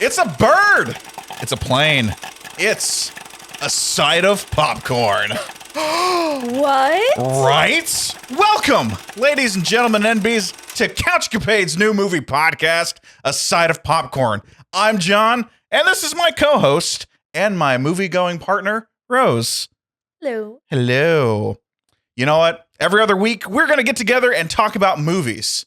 It's a bird. It's a plane. It's a side of popcorn. What? Right? Welcome, ladies and gentlemen, NBs, to CouchCapades' new movie podcast, A Side of Popcorn. I'm Jon, and this is my co-host and my movie-going partner, Rose. Hello. Hello. You know what? Every other week, we're going to get together and talk about movies.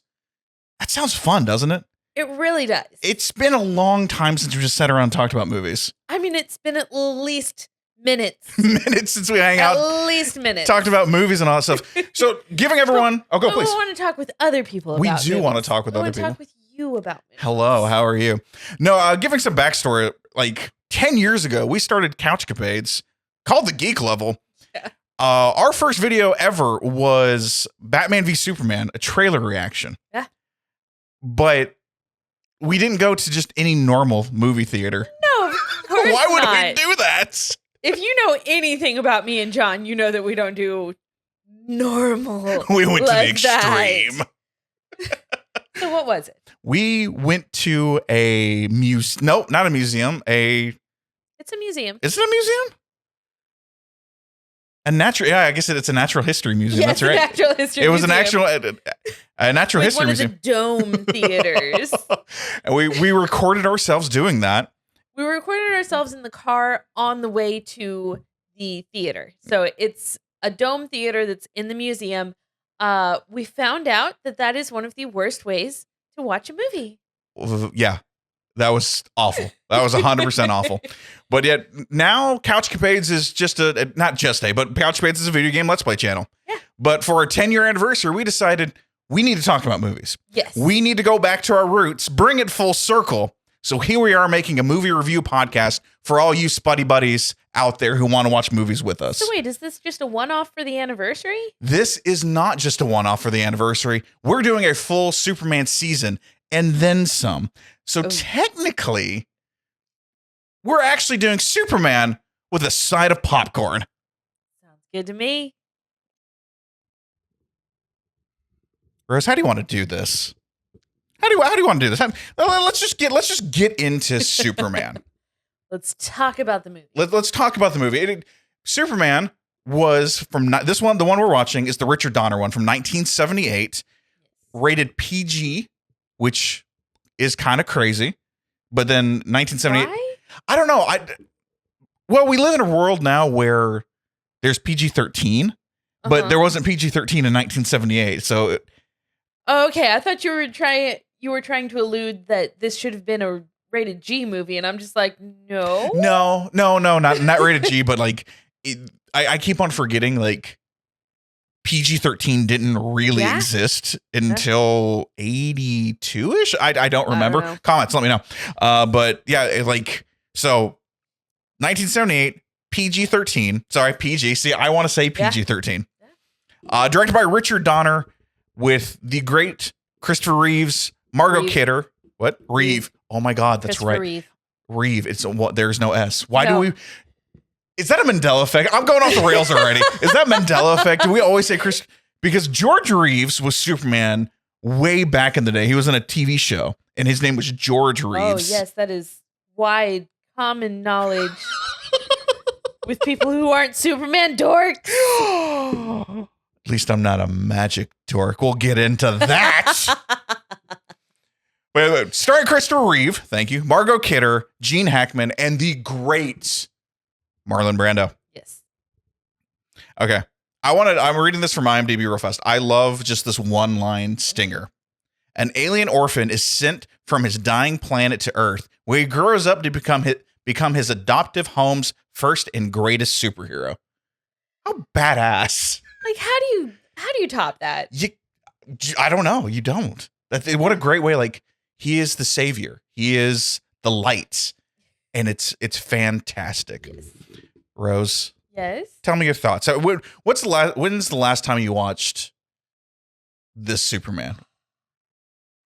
That sounds fun, doesn't it? It really does. It's been a long time since we just sat around and talked about movies. I mean, it's been at least minutes. Minutes since we hang out. At least minutes. Talked about movies and all that stuff. So, giving everyone... Oh, go, please. We want to talk with other people about We movies. do want to talk with We other want to people. talk with you about movies. Hello, how are you? No, giving some backstory, like 10 years ago, we started CouchCapades, called the Geek Level. Yeah. Our first video ever was Batman v Superman, a trailer reaction. Yeah. But we didn't go to just any normal movie theater. No, of course Why would not. we do that? If you know anything about me and Jon, you know that we don't do normal. We went to the like that. extreme. So what was it? We went to a museum. No, not a museum. It's a museum. Is it a museum? Yeah, I guess it's a natural history museum. Yes, That's right. Natural history. It was an museum. actual a natural Like history one museum. of the dome theaters. And we recorded ourselves doing that. We recorded ourselves in the car on the way to the theater. So it's a dome theater that's in the museum. We found out that is one of the worst ways to watch a movie. Yeah, that was awful. That was 100% awful. But yet now CouchCapades is but CouchCapades is a video game Let's Play channel. Yeah. But for our 10-year anniversary, we decided we need to talk about movies. Yes. We need to go back to our roots, bring it full circle. So here we are making a movie review podcast for all you Spuddy Buddies out there who want to watch movies with us. So wait, is this just a one-off for the anniversary? This is not just a one-off for the anniversary. We're doing a full Superman season and then some. So technically, we're actually doing Superman with a side of popcorn. Sounds good to me. Rose, how do you want to do this? How do you want to do this? Let's just get into Superman. Let's talk about the movie. Let's talk about the movie. Superman was from this one. The one we're watching is the Richard Donner one from 1978, rated PG, which is kind of crazy. But then 1978. Why? I don't know. Well, we live in a world now where there's PG-13, but there wasn't PG-13 in 1978. So, okay, I thought you were trying to allude that this should have been a rated G movie, and I'm just like, no, not rated G, but like I keep on forgetting like PG-13 didn't really exist until 82-ish. I don't remember. know. Comments, let me know. But yeah, so 1978, PG-13. Sorry, PG. See, I want to say PG-13. Directed by Richard Donner with the great Christopher Reeves, Margot Kidder. What? Reeve. Oh my God, that's right. Reeve. It's what? There's no S. Why do we? Is that a Mandela effect? I'm going off the rails already. Is that Mandela effect? Do we always say Chris? Because George Reeves was Superman way back in the day. He was in a TV show, and his name was George Reeves. Oh yes, that is wide common knowledge with people who aren't Superman dorks. At least I'm not a magic dork. We'll get into that. Wait. Starring Christopher Reeve, thank you, Margot Kidder, Gene Hackman, and the great Marlon Brando. Yes. Okay. I'm reading this from IMDb real fast. I love just this one-line stinger. An alien orphan is sent from his dying planet to Earth, where he grows up to become his adoptive home's first and greatest superhero. How badass. Like, how do you top that? I don't know. You don't. What a great way. Like, he is the savior. He is the light. And it's fantastic. Yes. Rose. Yes. Tell me your thoughts. When's the last time you watched this Superman?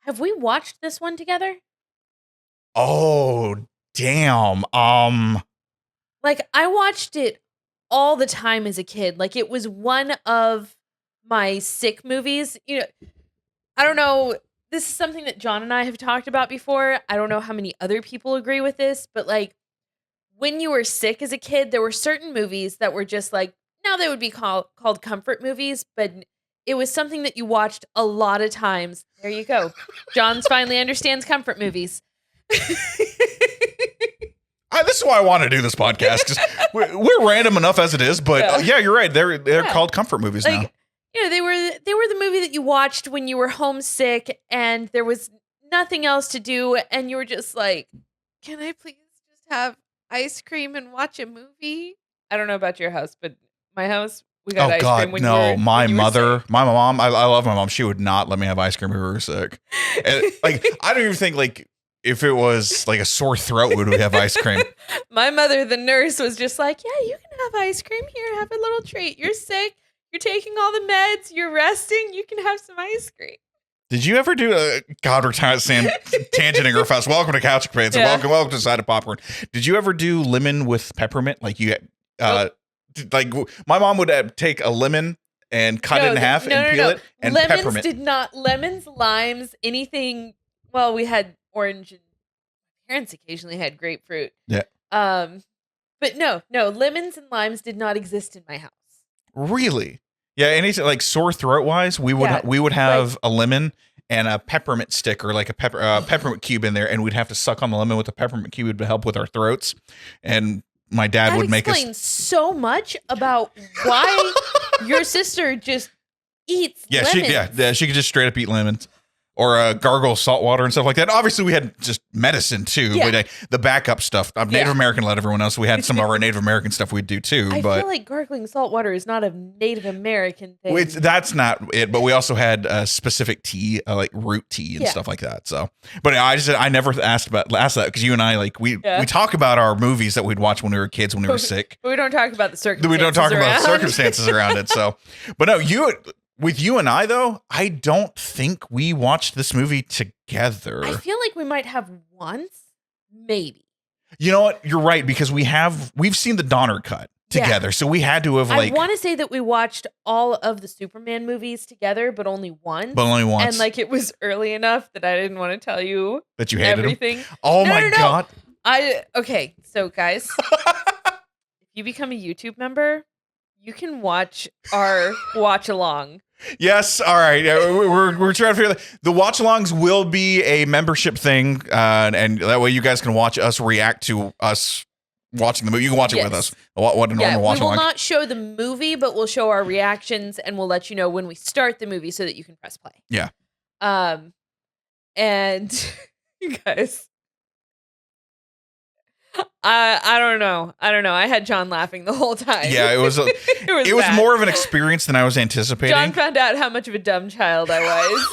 Have we watched this one together? Oh, damn. Like, I watched it all the time as a kid. Like, it was one of my sick movies. You know, I don't know. this is something that John and I have talked about before. I don't know how many other people agree with this, but like when you were sick as a kid, there were certain movies that were just like, now they would be called comfort movies, but it was something that you watched a lot of times. There you go. John's finally understands comfort movies. This is why I want to do this podcast, because we're random enough as it is. But yeah, you're right. They're called comfort movies now. You know, they were the movie that you watched when you were homesick and there was nothing else to do, and you were just like, "Can I please just have ice cream and watch a movie?" I don't know about your house, but my house, we got ice cream when you were my mother, sick. my mom, I love my mom. She would not let me have ice cream when we were sick. And, like, I don't even think like if it was like a sore throat, would we have ice cream? My mother, the nurse, was just like, "Yeah, you can have ice cream here. Have a little treat. You're sick. You're taking all the meds. You're resting. You can have some ice cream." Did you ever do a God? We're tangenting real fast. Welcome to CouchCapades. Yeah. Welcome to Side of Popcorn. Did you ever do lemon with peppermint? Like you, like my mom would take a lemon and cut it in half and peel it, and lemons peppermint. did not lemons, limes, anything. Well, we had orange, and parents occasionally had grapefruit. Yeah. But no, lemons and limes did not exist in my house. Really? Yeah. Anything like sore throat wise, we would have a lemon and a peppermint stick, or like a peppermint cube in there, and we'd have to suck on the lemon with the peppermint cube to help with our throats. And my dad would make us. That explains so much about why your sister just eats lemons. She could just straight up eat lemons. Or gargle salt water and stuff like that. Obviously, we had just medicine too, but the backup stuff. I'm Native American, like everyone else. We had some of our Native American stuff we'd do too. I feel like gargling salt water is not a Native American thing. That's not it. But we also had specific tea, like root tea and stuff like that. So, but I never asked that because you and I we talk about our movies that we'd watch when we were kids when we were sick. But we don't talk about the circumstances. We don't talk about the circumstances around it. So, but no, with you and I, though, I don't think we watched this movie together. I feel like we might have once, maybe. You know what? You're right, because we've seen the Donner cut together, so we had to have I want to say that we watched all of the Superman movies together, but only once. And it was early enough that I didn't want to tell you that you hated everything. Oh my God! Okay, so guys, if you become a YouTube member, you can watch our watch along. Yes, all right. We're trying to figure that. The watch alongs will be a membership thing, and that way you guys can watch us react to us watching the movie. You can watch it with us. What a normal watch along. We will not show the movie, but we'll show our reactions, and we'll let you know when we start the movie so that you can press play. Yeah. And you guys. I don't know. I had John laughing the whole time. Yeah, it was. It was more of an experience than I was anticipating. John found out how much of a dumb child I was.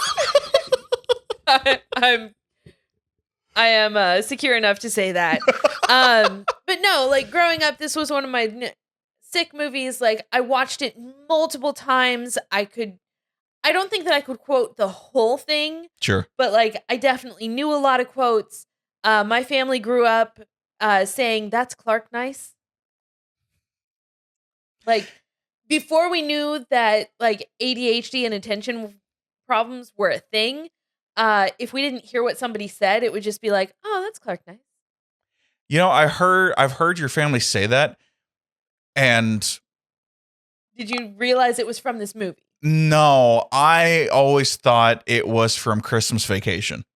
I am secure enough to say that. But no, like growing up, this was one of my sick movies. Like I watched it multiple times. I don't think that I could quote the whole thing. Sure. But like I definitely knew a lot of quotes. My family grew up saying, "That's Clark nice." Like before we knew that like ADHD and attention problems were a thing, if we didn't hear what somebody said, it would just be like, "Oh, that's Clark nice." You know, I've heard your family say that, and did you realize it was from this movie? No, I always thought it was from Christmas Vacation.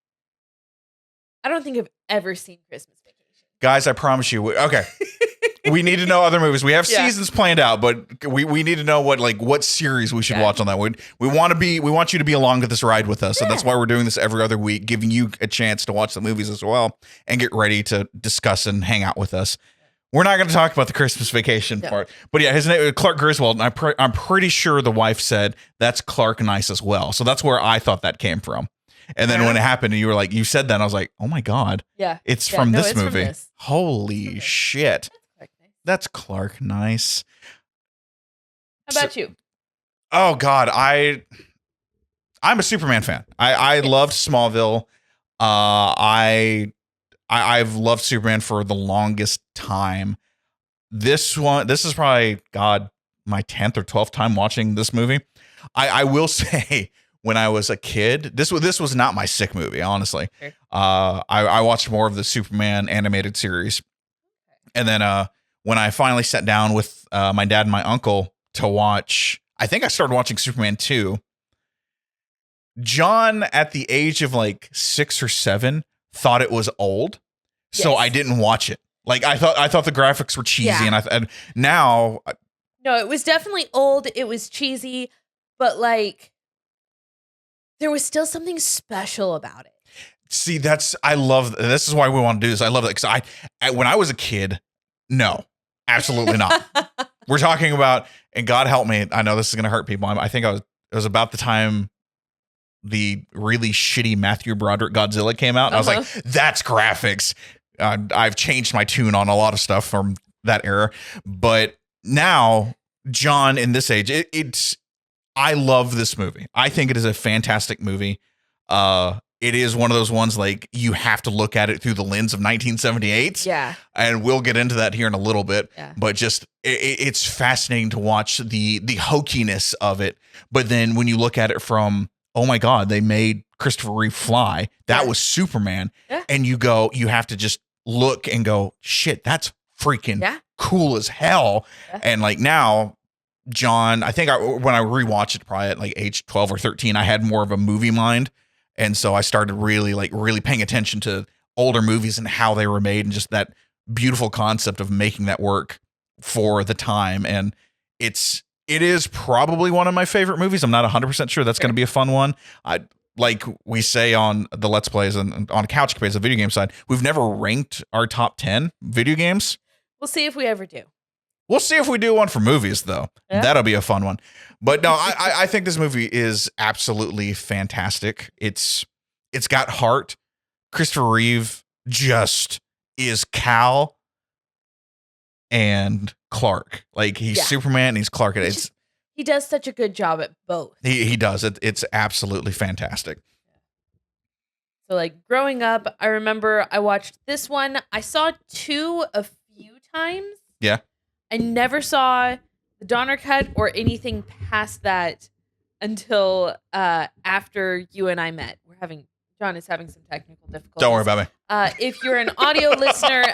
I don't think I've ever seen Christmas Vacation. Guys, I promise you. Okay. We need to know other movies. We have seasons planned out, but we need to know what series we should watch on that. We want you to be along to this ride with us. And that's why we're doing this every other week, giving you a chance to watch the movies as well and get ready to discuss and hang out with us. We're not going to talk about the Christmas Vacation part, but yeah, his name is Clark Griswold. And I'm pretty sure the wife said that's Clark nice as well. So that's where I thought that came from. And then when it happened and you said that, I was like, oh my God. Yeah. It's from this movie. Holy shit. That's Clark nice. How about you? Oh God. I'm a Superman fan. I loved Smallville. I've loved Superman for the longest time. This is probably, God, my 10th or 12th time watching this movie. I will say, when I was a kid. This was not my sick movie, honestly. Sure. I watched more of the Superman animated series. And then when I finally sat down with my dad and my uncle to watch, I think I started watching Superman 2. John, at the age of like 6 or 7, thought it was old. So Yes. I didn't watch it. Like I thought the graphics were cheesy, Yeah. and now No, it was definitely old. It was cheesy, but like there was still something special about it. see I love this is why we want to do this. I love it because when I was a kid, no, absolutely not. We're talking about, and God help me, I know this is going to hurt people. I think it was about the time the really shitty Matthew Broderick Godzilla came out. And I was like, that's graphics. I've changed my tune on a lot of stuff from that era, but now John in this age, I love this movie. I think it is a fantastic movie. It is one of those ones like you have to look at it through the lens of 1978. Yeah. And we'll get into that here in a little bit. Yeah. But just it's fascinating to watch the hokiness of it. But then when you look at it from, oh my God, they made Christopher Reeve fly. That was Superman. Yeah. And you have to just look and go, shit, that's freaking cool as hell. Yeah. And like now, John, I think when I rewatched it probably at like age 12 or 13, I had more of a movie mind. And so I started really paying attention to older movies and how they were made and just that beautiful concept of making that work for the time. And it is probably one of my favorite movies. I'm not 100% sure that's going to be a fun one. Like we say on the Let's Plays and on CouchCapades, the video game side, we've never ranked our top 10 video games. We'll see if we ever do. We'll see if we do one for movies, though. Yeah. That'll be a fun one. But no, I think this movie is absolutely fantastic. It's got heart. Christopher Reeve just is Cal and Clark. Like he's Superman and he's Clark. He does such a good job at both. He does. It's absolutely fantastic. So like growing up, I remember I watched this one. I saw 2 a few times. Yeah. I never saw the Donner cut or anything past that until after you and I met. John is having some technical difficulties. Don't worry about me. If you're an audio listener,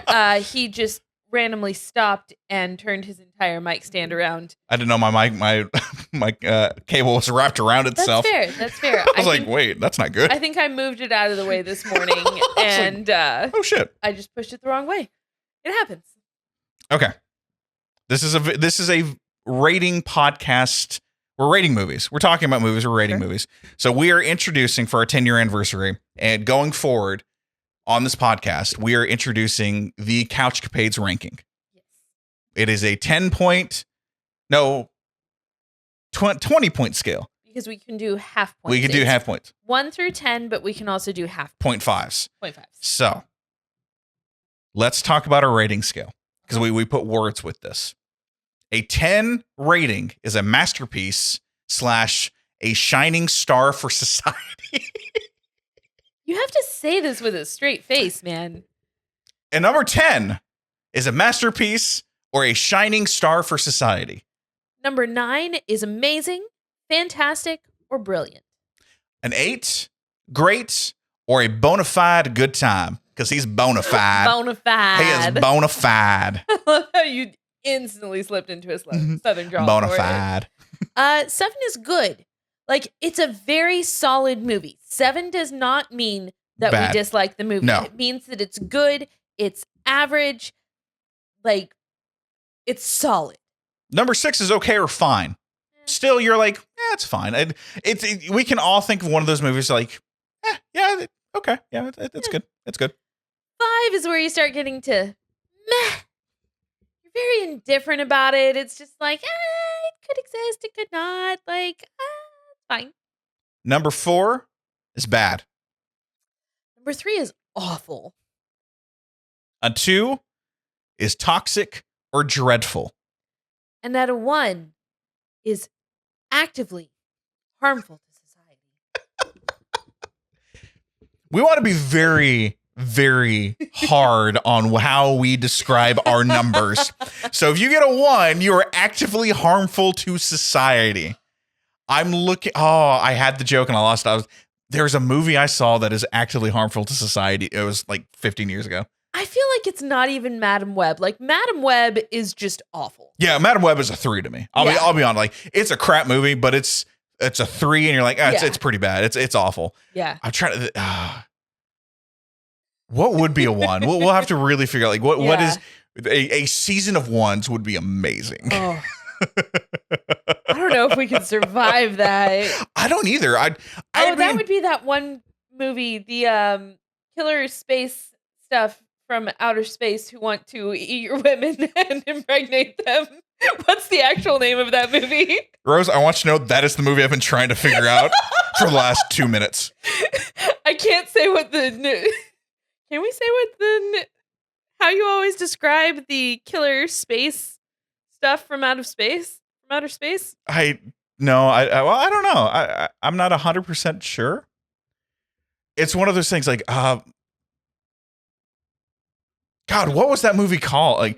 he just randomly stopped and turned his entire mic stand around. I didn't know my cable was wrapped around itself. That's fair. I was like, wait, that's not good. I think I moved it out of the way this morning, and oh shit, I just pushed it the wrong way. It happens. Okay, this is a rating podcast. We're rating movies. We're talking about movies. We're rating movies. So we are introducing for our 10-year anniversary and going forward on this podcast, we are introducing the CouchCapades ranking. Yes. It is a 20-point scale. Because we can do half points. We can do half points. 1 through 10, but we can also do half points. 0.5s. 0.5s. So let's talk about our rating scale because we put words with this. A 10 rating is a masterpiece / a shining star for society. You have to say this with a straight face, man. And number 10 is a masterpiece or a shining star for society. Number 9 is amazing, fantastic, or brilliant. An 8, great, or a bona fide good time. Because he's bona fide. Bona fide. He is bona fide. I love how you instantly slipped into a southern drawl. Bona fide. 7 is good. Like, it's a very solid movie. 7 does not mean that we dislike the movie. No. It means that it's good, it's average, like, it's solid. Number 6 is okay or fine. Still, you're like, it's fine. We can all think of one of those movies like, okay, it's good. It's good. 5 is where you start getting to meh. You're very indifferent about it. It's just like, it could exist, it could not. Like, it's fine. Number 4 is bad. Number 3 is awful. A 2 is toxic or dreadful. And that a 1 is actively harmful to society. We want to be very, very hard on how we describe our numbers. So if you get a 1, you are actively harmful to society. I'm looking. Oh, I had the joke and I lost it. There's a movie I saw that is actively harmful to society. It was like 15 years ago. I feel like it's not even Madam Web. Like Madam Web is just awful. Yeah, Madam Web is a 3 to me. I'll be honest. Like it's a crap movie, but it's a 3, and you're like, it's pretty bad. It's awful. Yeah. I'm trying to. What would be a 1? We'll have to really figure out like what is a season of 1s would be amazing. Oh. I don't know if we could survive that. I don't either. That would be that one movie, the killer space stuff from outer space who want to eat your women and impregnate them. What's the actual name of that movie? Rose, I want you to know that is the movie I've been trying to figure out for the last 2 minutes. I can't say what the... Can we say what the... How you always describe the killer space stuff from outer space? From outer space? I don't know. I'm not 100% sure. It's one of those things like, God, what was that movie called? Like,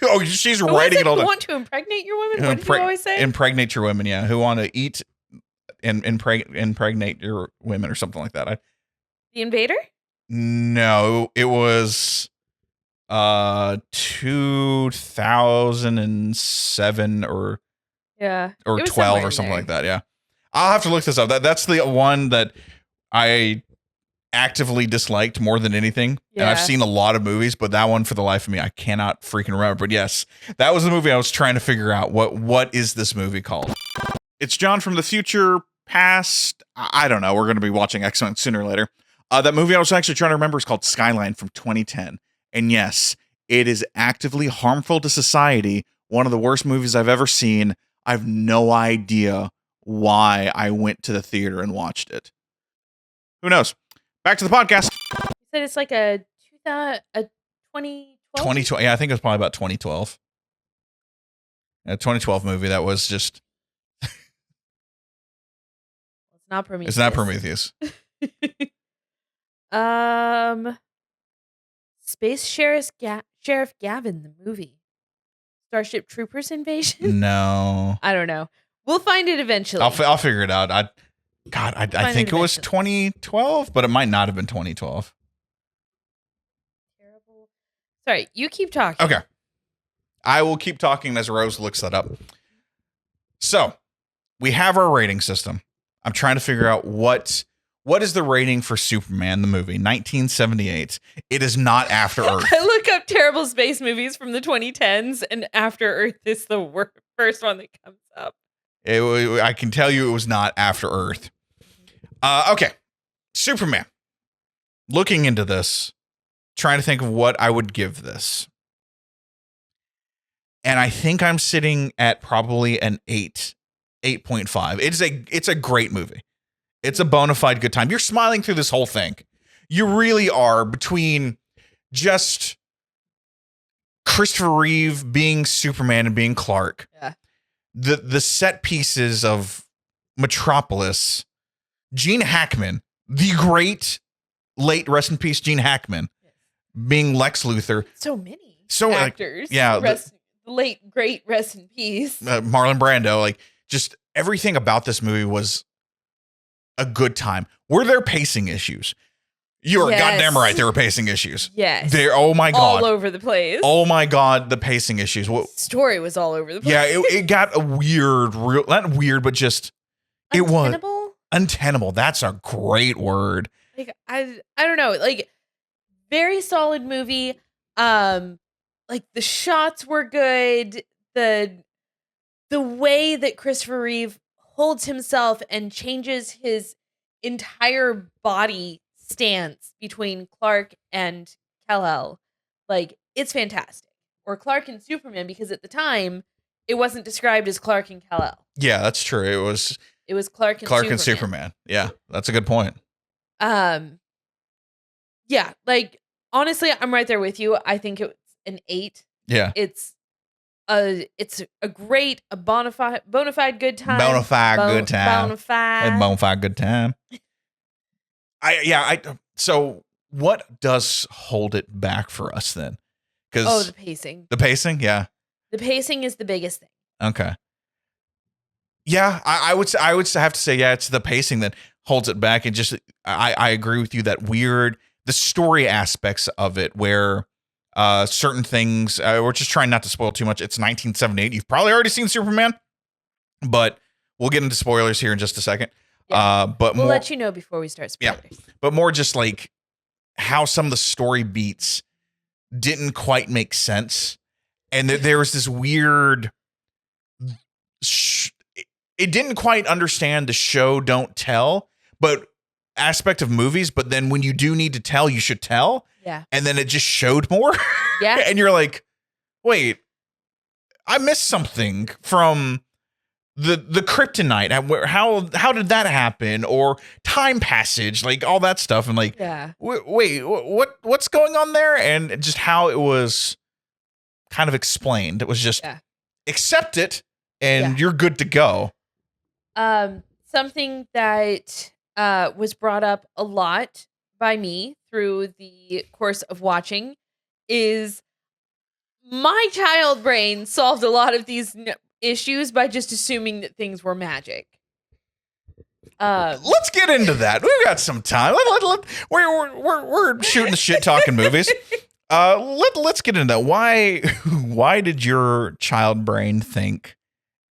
oh, she's writing it all down. Who want to impregnate your women? What did you always say? Impregnate your women, yeah. Who want to eat and impregnate your women or something like that. The Invader? No, it was 2007 or 12 or something like that. Yeah, I'll have to look this up. That's the one that I actively disliked more than anything. Yeah. And I've seen a lot of movies, but that one, for the life of me, I cannot freaking remember. But yes, that was the movie I was trying to figure out. What is this movie called? It's Jon from the future, past. I don't know. We're going to be watching X-Men sooner or later. That movie I was actually trying to remember is called Skyline from 2010. And yes, it is actively harmful to society. One of the worst movies I've ever seen. I have no idea why I went to the theater and watched it. Who knows? Back to the podcast. You said it's like a 2012? 2012. Yeah, I think it was probably about 2012. A 2012 movie that was just... It's not Prometheus. It's not Prometheus. Space Sheriff Gavin, the movie. Starship Troopers invasion? No. I don't know. We'll find it eventually. I'll figure it out. I think it was 2012, but it might not have been 2012. Terrible. Sorry, you keep talking. Okay. I will keep talking as Rose looks that up. So, we have our rating system. I'm trying to figure out what is the rating for Superman, the movie, 1978. It is not After Earth. I look up terrible space movies from the 2010s, and After Earth is the first one that comes up. I can tell you it was not After Earth. Okay. Superman. Looking into this, trying to think of what I would give this. And I think I'm sitting at probably an 8.5. It's a great movie. It's a bona fide good time. You're smiling through this whole thing. You really are, between just Christopher Reeve being Superman and being Clark. Yeah. The set pieces of Metropolis, Gene Hackman, the great late rest in peace Gene Hackman, being Lex Luthor. So many Like, actors. yeah. The late great rest in peace. Marlon Brando, like just everything about this movie was a good time. Were there pacing issues? You are goddamn right. There were pacing issues. Yes. Oh my God. All over the place. Oh my God. The pacing issues. Story was all over the place. Yeah. It got a weird, not weird, but just, untenable? Untenable. That's a great word. Like, I don't know. Like, very solid movie. Like the shots were good. The way that Christopher Reeve holds himself and changes his entire body stance between Clark and Kal-El, like, it's fantastic. Or Clark and Superman, because at the time it wasn't described as Clark and Kal-El. Yeah, that's true. It was Clark and Superman. Yeah, that's a good point. Yeah, like, honestly, I'm right there with you. I think it's an 8. Yeah. It's a great, bona fide good time. Bona fide good time. Bona fide good time. So what does hold it back for us then? The pacing. The pacing, yeah. The pacing is the biggest thing. Okay. Yeah, I would have to say, yeah, it's the pacing that holds it back. And just, I agree with you that the story aspects of it where certain things, we're just trying not to spoil too much. It's 1978. You've probably already seen Superman, but we'll get into spoilers here in just a second. Yeah. But we'll let you know before we start spoilers. Yeah, but more just like how some of the story beats didn't quite make sense. And there was this weird, it didn't quite understand the show don't tell, but aspect of movies. But then when you do need to tell, you should tell. Yeah. And then it just showed more. Yeah. And you're like, wait, I missed something from the kryptonite. How did that happen? Or time passage, like all that stuff. And like, yeah. Wait, what's going on there? And just how it was kind of explained. It was just accept it and you're good to go. Something that was brought up a lot by me through the course of watching is my child brain solved a lot of these issues by just assuming that things were magic. Let's get into that. We've got some time. We're shooting the shit talking movies. Let's get into that. Why did your child brain think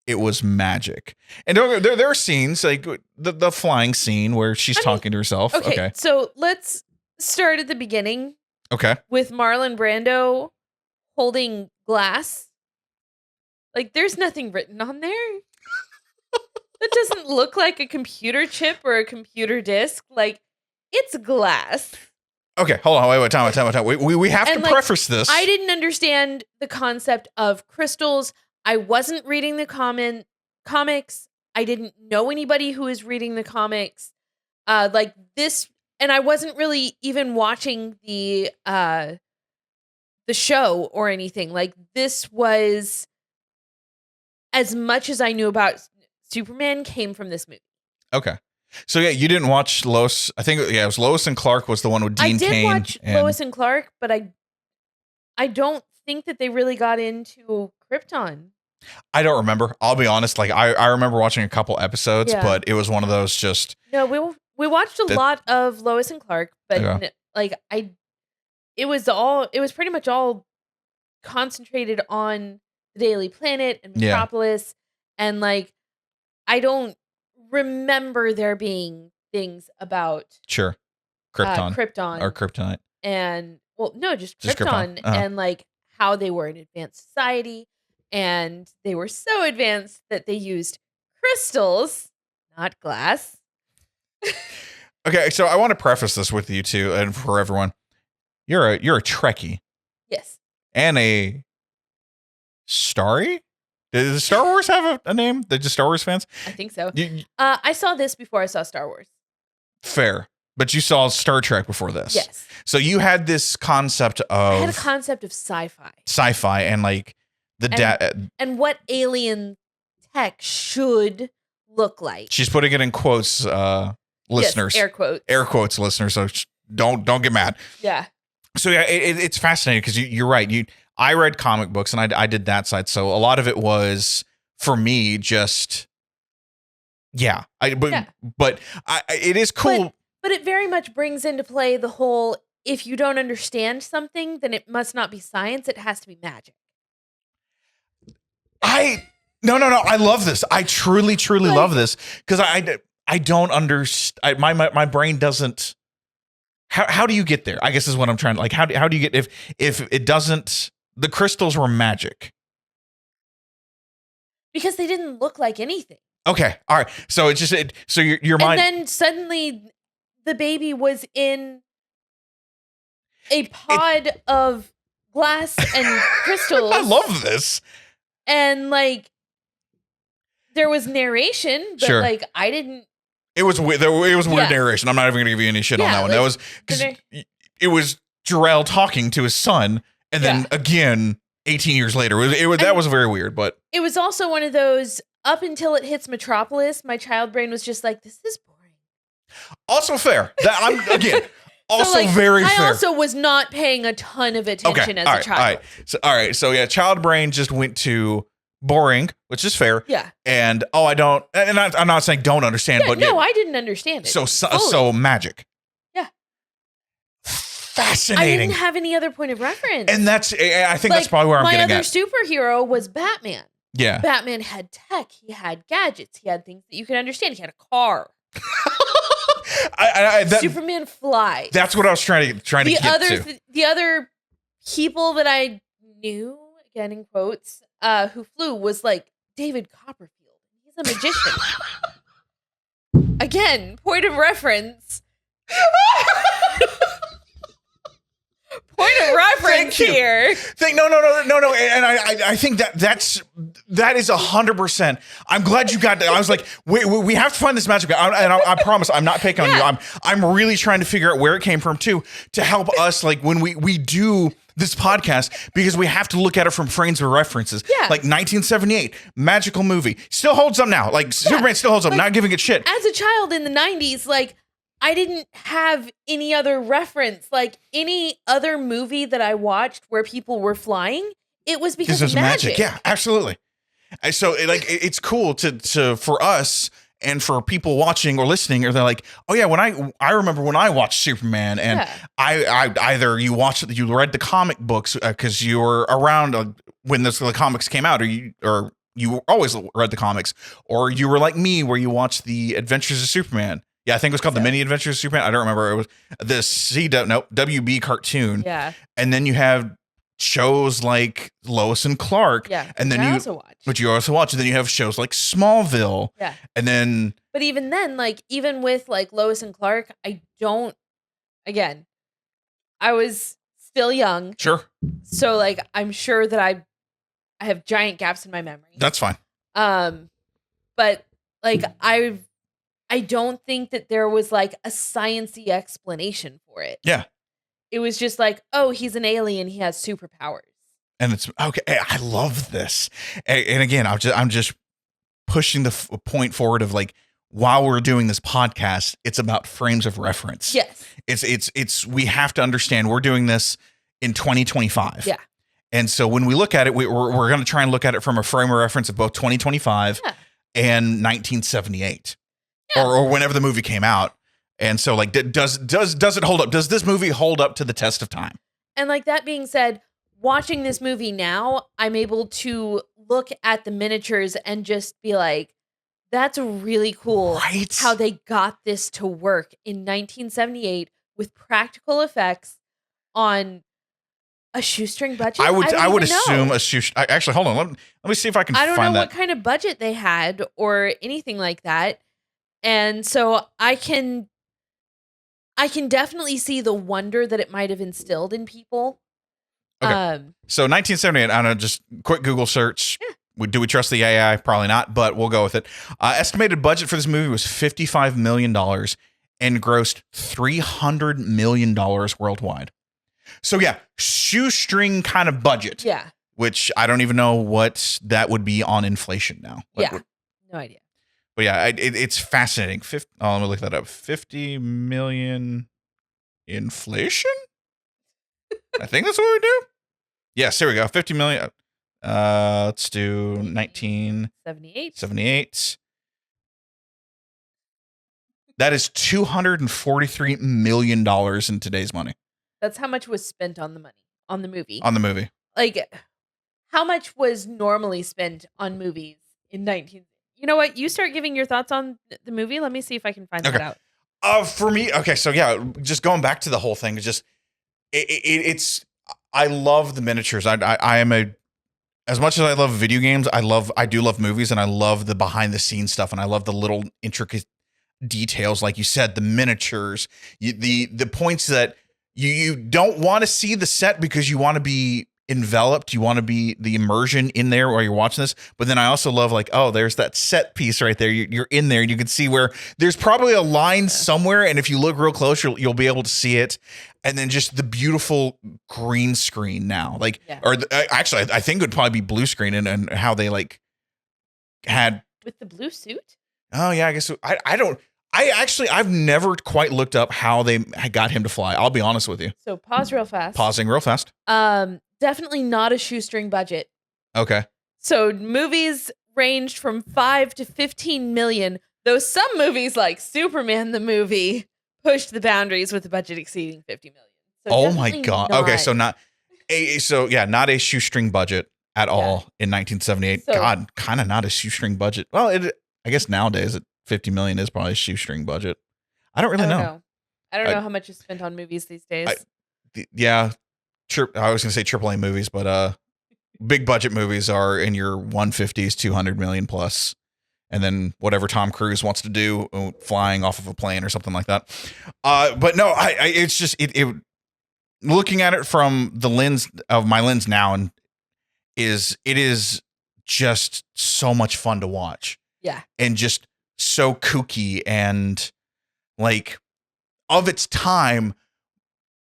it was magic? And there are scenes like the flying scene where she's talking to herself. Okay. So let's start at the beginning. Okay. With Marlon Brando holding glass. Like there's nothing written on there. That doesn't look like a computer chip or a computer disc. Like it's glass. Okay, hold on. Wait, time. We have to preface this. I didn't understand the concept of crystals. I wasn't reading the comics. I didn't know anybody who was reading the comics. Like this, and I wasn't really even watching the show or anything. Like this was as much as I knew about Superman came from this movie. Okay. So yeah, you didn't watch Lois. I think it was Lois and Clark was the one with Dean Cain. I did watch Lois and Clark, but I don't think that they really got into Krypton. I don't remember. I'll be honest. Like I remember watching a couple episodes, but it was one of those just. No, we watched a lot of Lois and Clark, but it was pretty much all concentrated on the Daily Planet and Metropolis, and like I don't remember there being things about Krypton or kryptonite, and just Krypton. And like how they were an advanced society, and they were so advanced that they used crystals, not glass. Okay, so I want to preface this with you too, and for everyone, you're a Trekkie, yes, and a Starry. Does Star Wars have a name? They're just Star Wars fans? I think so. I saw this before I saw Star Wars. Fair. But you saw Star Trek before this. Yes. So you had this concept of... I had a concept of sci-fi. Sci-fi and like and what alien tech should look like. She's putting it in quotes, listeners. Yes, air quotes. Air quotes, listeners. So don't get mad. Yeah. So yeah, it's fascinating because you're right. I read comic books and I did that side. So a lot of it was for me just, but it is cool. But it very much brings into play the whole, if you don't understand something, then it must not be science. It has to be magic. No. I love this. I truly love this because I don't understand. My brain doesn't. How do you get there? I guess is what I'm trying to like. How do you get if it doesn't? The crystals were magic because they didn't look like anything. Okay, all right. So it's just so your mind. And then suddenly, the baby was in a pod of glass and crystals. I love this. And like, there was narration, but like I didn't. It was weird narration. I'm not even going to give you any shit on that one. That was because it was Jor-El talking to his son, and then again 18 years later. That was very weird, but it was also one of those. Up until it hits Metropolis, my child brain was just like, "This is boring." Also fair. That I'm again. Also so, like, very fair. I also was not paying a ton of attention as a child. All right. So yeah, child brain just went to boring, which is fair. Yeah. And I'm not saying don't understand, Yeah, but no, I didn't understand it. So magic. Yeah. Fascinating. I didn't have any other point of reference. And I think that's probably where I'm getting at. My other superhero was Batman. Yeah. Batman had tech. He had gadgets. He had things that you could understand. He had a car. Superman flies. That's what I was trying to get to. The other people that I knew, again in quotes, who flew was like David Copperfield. He's a magician. Again, point of reference. Point of reference here. No. And I think that is 100%. I'm glad you got that. I was like, we have to find this magic. I promise I'm not picking on you. I'm really trying to figure out where it came from too, to help us like when we do this podcast, because we have to look at it from frames of references. Yeah. Like 1978, magical movie. Still holds up now. Like Superman still holds up, not giving it shit. As a child in the 90s, like I didn't have any other reference. Like any other movie that I watched where people were flying, it was because of magic. Yeah, absolutely. So it's cool to for us and for people watching or listening, or they're like, oh yeah, when I remember when I watched Superman, and I either you read the comic books because you were around when the comics came out, or you always read the comics, or you were like me where you watched the Adventures of Superman. Yeah, I think it was called The Mini Adventures of Superman. I don't remember. It was the WB cartoon. Yeah. And then you have shows like Lois and Clark. Yeah. And then which you also watch. And then you have shows like Smallville. Yeah. And then. But even then, like, even with like Lois and Clark, I was still young. Sure. So like, I'm sure that I have giant gaps in my memory. That's fine. But like, I don't think that there was like a sciencey explanation for it. Yeah. It was just like, oh, he's an alien. He has superpowers. And it's okay. I love this. And again, I'm just pushing the point forward of like, while we're doing this podcast, it's about frames of reference. Yes. We have to understand we're doing this in 2025. Yeah. And so when we look at it, we're going to try and look at it from a frame of reference of both 2025 and 1978. Yeah. Or whenever the movie came out. And so like, does it hold up? Does this movie hold up to the test of time? And like that being said, watching this movie now, I'm able to look at the miniatures and just be like, that's really cool how they got this to work in 1978 with practical effects on a shoestring budget. I would assume a shoestring. Actually, hold on. Let me see if I can find that. I don't know what kind of budget they had or anything like that. And so I can definitely see the wonder that it might have instilled in people. Okay. So 1978, I don't know, just quick Google search. Yeah. Do we trust the AI? Probably not, but we'll go with it. Estimated budget for this movie was $55 million and grossed $300 million worldwide. So yeah, shoestring kind of budget. Yeah. Which I don't even know what that would be on inflation now. No idea. But yeah, it's fascinating. Let me look that up. 50 million inflation? I think that's what we do. Yes, here we go. 50 million. Let's do 1978. That is $243 million in today's money. That's how much was spent on the movie. On the movie. Like, how much was normally spent on movies in 19... You know what? You start giving your thoughts on the movie. Let me see if I can find that out. For me, okay, so yeah, just going back to the whole thing, it's I love the miniatures. I am as much as I love video games, I do love movies, and I love the behind the scenes stuff, and I love the little intricate details, like you said, the miniatures, the points that you don't want to see the set because you want to be enveloped, you want to be the immersion in there while you're watching this. But then I also love like, oh, there's that set piece right there. You're in there and you can see where there's probably a line somewhere, and if you look real close, you'll be able to see it. And then just the beautiful green screen now, like, actually, I think it would probably be blue screen, and how they like had with the blue suit. Oh yeah, I guess I've never quite looked up how they got him to fly. I'll be honest with you. So pause real fast. Pausing real fast. Definitely not a shoestring budget. Okay. So movies ranged from 5 to 15 million, though some movies like Superman the movie pushed the boundaries with a budget exceeding 50 million. So Oh my definitely God. not- Okay, so not not a shoestring budget at all in 1978. So- God, kind of not a shoestring budget. Well, I guess nowadays at 50 million is probably a shoestring budget. I don't really know. I don't know how much is spent on movies these days. Yeah, I was gonna say AAA movies, but big budget movies are in your 150s, 200 million plus, and then whatever Tom Cruise wants to do, flying off of a plane or something like that. But no, it's just it. Looking at it from the lens of my lens now, and it is just so much fun to watch. Yeah, and just so kooky and like of its time,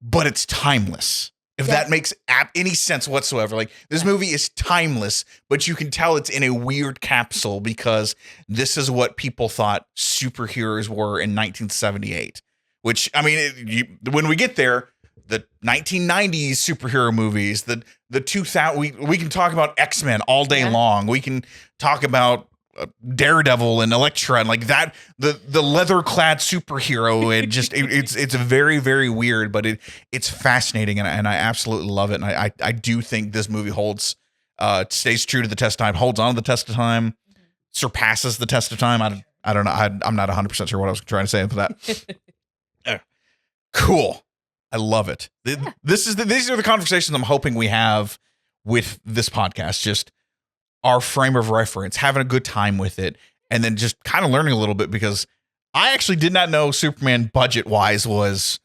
but it's timeless. If that makes any sense whatsoever. Like, this movie is timeless, but you can tell it's in a weird capsule because this is what people thought superheroes were in 1978. Which, I mean, when we get there, the 1990s superhero movies, the 2000, we can talk about X-Men all day long. We can talk about Daredevil and Elektra and like that, the leather clad superhero. It just it's very, very weird, but it's fascinating, and I absolutely love it. And I do think this movie stays true to the test of time, holds on to the test of time, surpasses the test of time. I don't know. I'm not 100% sure what I was trying to say with that. Cool. I love it. These are the conversations I'm hoping we have with this podcast. Just our frame of reference, having a good time with it, and then just kind of learning a little bit, because I actually did not know Superman budget-wise was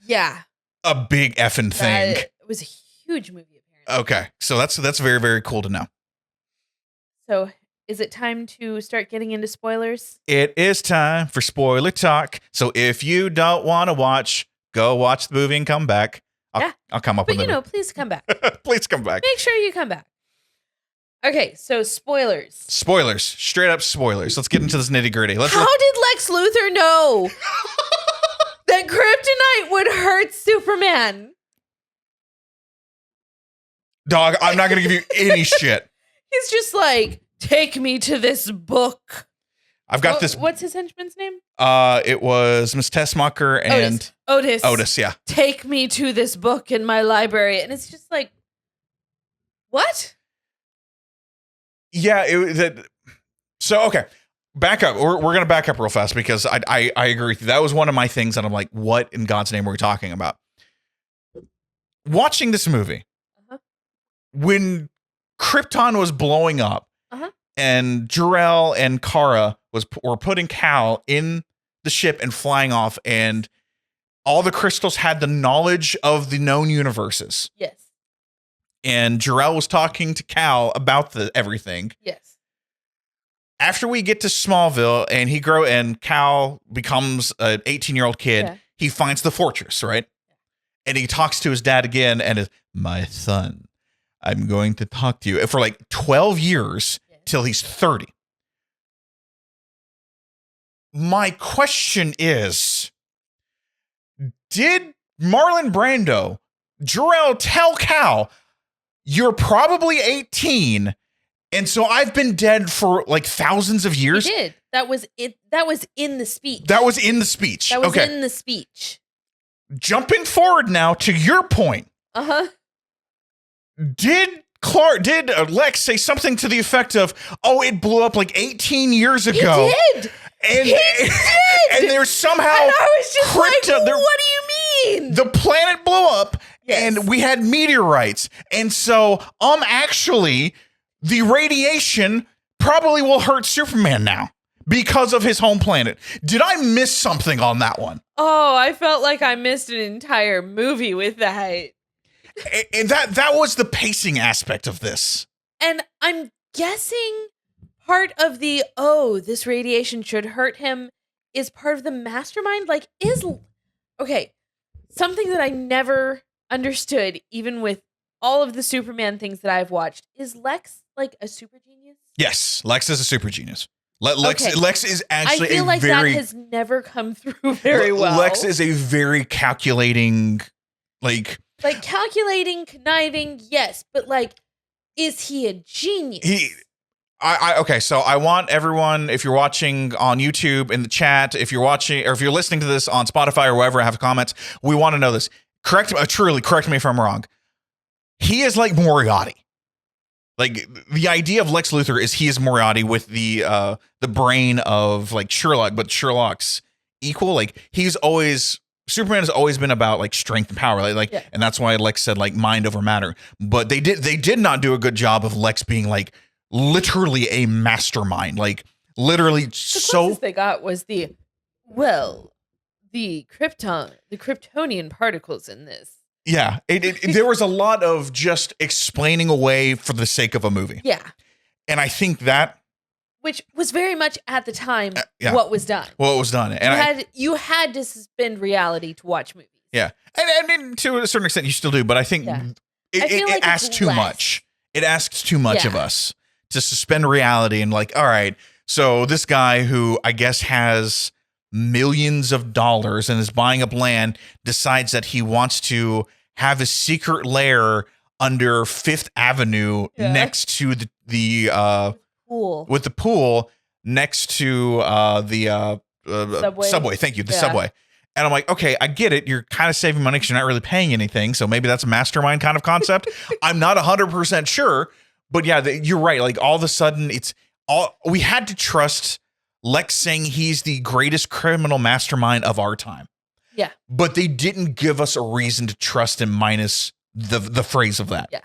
a big effing thing. It was a huge movie, apparently. Okay, so that's very, very cool to know. So is it time to start getting into spoilers? It is time for spoiler talk. So if you don't want to watch, go watch the movie and come back. I'll come up with it. But please come back. Please come back. Make sure you come back. Okay, so spoilers. Spoilers. Straight up spoilers. Let's get into this nitty gritty. How did Lex Luthor know that kryptonite would hurt Superman? Dog, I'm not going to give you any shit. He's just like, take me to this book. I've got this. What's his henchman's name? It was Miss Tessmacher and Otis. Yeah. Take me to this book in my library. And it's just like, what? Yeah, okay. Back up. We're gonna back up real fast because I agree with you. That was one of my things that I'm like, what in God's name were we talking about? Watching this movie, when Krypton was blowing up, and Jor-El and Kara were putting Cal in the ship and flying off, and all the crystals had the knowledge of the known universes. Yes. And Jor-El was talking to Cal about everything. Yes. After we get to Smallville and Cal becomes an 18-year-old kid, he finds the fortress, right? And he talks to his dad again and is, my son, I'm going to talk to you for like 12 years till he's 30. My question is, did Marlon Brando, Jor-El tell Cal, you're probably 18, and so I've been dead for like thousands of years? He did. That was it. That was in the speech. That was in the speech. That was in the speech. Jumping forward now to your point. Did Lex say something to the effect of, oh, it blew up like 18 years ago? He did. And, he did. And there's somehow and I was just like, what do you mean? The planet blew up and we had meteorites. And so actually the radiation probably will hurt Superman now because of his home planet. Did I miss something on that one? Oh, I felt like I missed an entire movie with that. And that was the pacing aspect of this. And I'm guessing part of this radiation should hurt him is part of the mastermind. Like, something that I never understood, even with all of the Superman things that I've watched, is Lex like a super genius? Yes, Lex is a super genius. Lex is actually I feel like that has never come through very well. Lex is a very calculating, like calculating, conniving, yes, but like, is he a genius? Okay, so I want everyone, if you're watching on YouTube in the chat, if you're watching or if you're listening to this on Spotify or wherever, have comments. We want to know this. Truly correct me if I'm wrong. He is like Moriarty. Like the idea of Lex Luthor is he is Moriarty with the brain of like Sherlock, but Sherlock's equal. Like Superman has always been about like strength and power, and that's why Lex said like mind over matter. But they did not do a good job of Lex being like literally a mastermind, like literally. The closest they got was the Kryptonian particles in this. Yeah, there was a lot of just explaining away for the sake of a movie. Yeah, and I think that. Which was very much at the time what was done. What was done. And you had to suspend reality to watch movies. Yeah. And to a certain extent, you still do. But I think it asks too much. It asks too much of us to suspend reality and like, all right, so this guy who I guess has millions of dollars and is buying up land decides that he wants to have a secret lair under Fifth Avenue next to the pool. With the pool next to the subway. Thank you, the subway. And I'm like, okay, I get it. You're kind of saving money because you're not really paying anything. So maybe that's a mastermind kind of concept. I'm not 100% sure, but yeah, you're right. Like all of a sudden, we had to trust Lex saying he's the greatest criminal mastermind of our time. Yeah, but they didn't give us a reason to trust him minus the phrase of that. Yeah.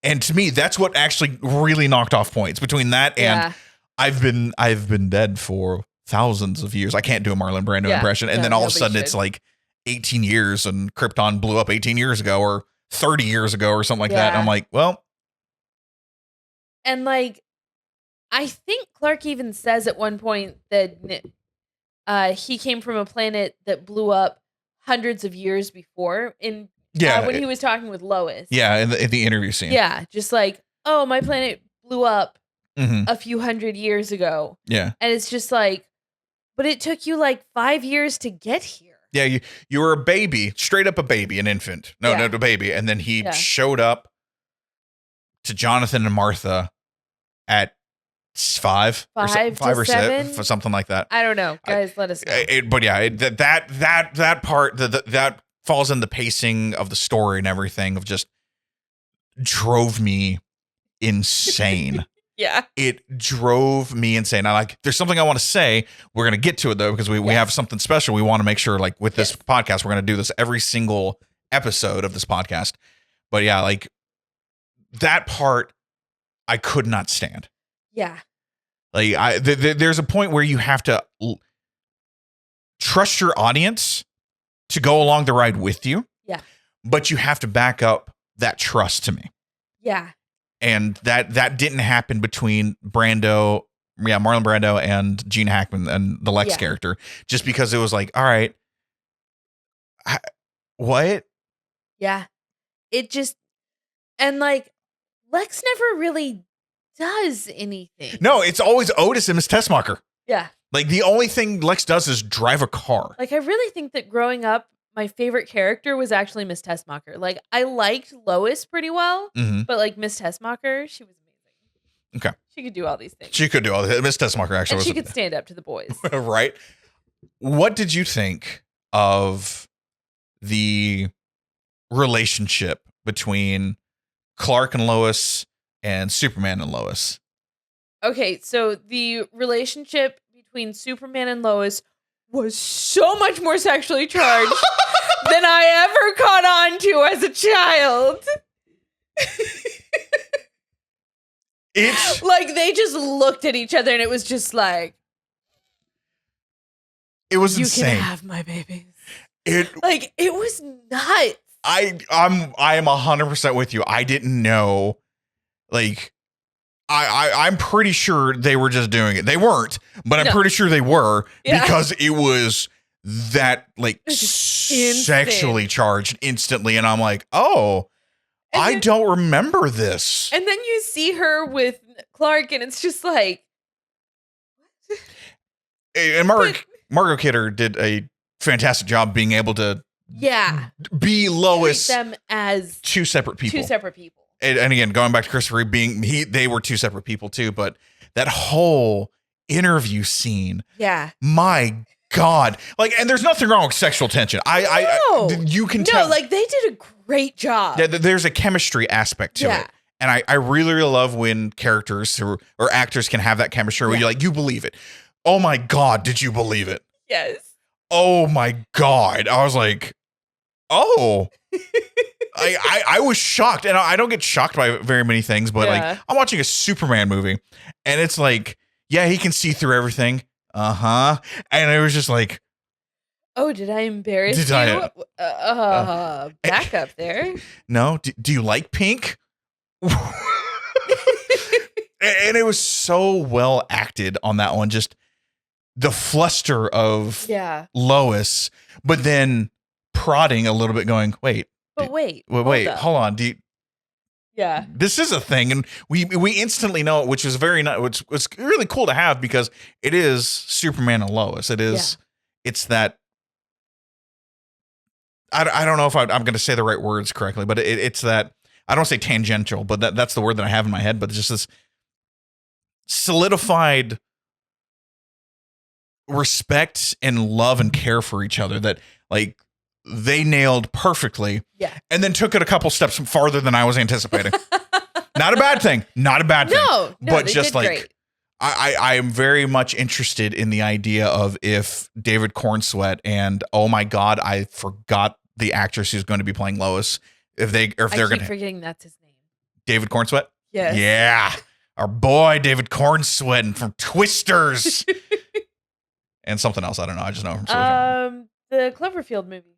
And to me, that's what actually really knocked off points between that and I've been dead for thousands of years. I can't do a Marlon Brando impression. And then all of a sudden it's like 18 years and Krypton blew up 18 years ago or 30 years ago or something like that. And I'm like, well. And like, I think Clark even says at one point that he came from a planet that blew up hundreds of years before when he was talking with Lois. Yeah, in the interview scene. Yeah, just like, oh, my planet blew up a few hundred years ago. Yeah. And it's just like, but it took you like 5 years to get here. Yeah, you were a baby, straight up a baby, an infant. No, a baby. And then he showed up to Jonathan and Martha at five or seven, six, something like that. I don't know. Guys, let us know. But yeah, that part, that falls in the pacing of the story and everything of just drove me insane. Yeah. It drove me insane. There's something I want to say. We're going to get to it though, because we have something special. We want to make sure like with this podcast, we're going to do this every single episode of this podcast. But yeah, like that part I could not stand. Yeah. Like there's a point where you have to trust your audience to go along the ride with you. Yeah. But you have to back up that trust to me. Yeah. And that didn't happen between Marlon Brando and Gene Hackman and the Lex character, just because it was like, all right, what? Yeah. It just, and like Lex never really does anything. No, it's always Otis and Miss Tessmacher. Yeah. Like the only thing Lex does is drive a car. Like I really think that growing up, my favorite character was actually Miss Tessmacher. Like I liked Lois pretty well, but like Miss Tessmacher, she was amazing. Okay. She could do all these things. She could do all this. Miss Tessmacher actually and she could stand up to the boys. Right. What did you think of the relationship between Clark and Lois and Superman and Lois? Okay, so the relationship between Superman and Lois was so much more sexually charged than I ever caught on to as a child. It's like they just looked at each other and it was just like, it was you insane. Can have my babies. It was nuts. I am 100% with you. I didn't know. Like I'm pretty sure they were just doing it. They weren't, but I'm pretty sure they were because it was that like sexually charged instantly. And I'm like, oh, I don't remember this. And then you see her with Clark and it's just like. And Margot Kidder did a fantastic job being able to be Lois. Treat them as two separate people. And again, going back to Christopher Reeve they were two separate people too, but that whole interview scene. Yeah. My God. Like, and there's nothing wrong with sexual tension. You can tell. No, like they did a great job. Yeah, there's a chemistry aspect to it. And I really, really love when characters or actors can have that chemistry where you're like, you believe it. Oh my God, did you believe it? Yes. Oh my God. I was like, oh. I was shocked. And I don't get shocked by very many things, but like I'm watching a Superman movie and it's like, yeah, he can see through everything. And it was just like, oh, did I embarrass you? Back up there. No. Do you like pink? And it was so well acted on that one. Just the fluster of Lois, but then prodding a little bit going, wait, hold on. This is a thing. And we instantly know it, which is which was really cool to have because it is Superman and Lois. It is, it's that, I don't know if I'm going to say the right words correctly, but it's that, I don't say tangential, but that's the word that I have in my head, but it's just this solidified respect and love and care for each other that like they nailed perfectly. Yeah. And then took it a couple steps farther than I was anticipating. Not a bad thing. Not a bad thing. No, but just like great. I am very much interested in the idea of if David Cornsweet and oh my God, I forgot the actress who's going to be playing Lois. If they're going to forgetting that's his name. David Cornsweet? Yes. Yeah. Our boy David Cornsweet from Twisters. And something else. I don't know. I just know him from the Cloverfield movie.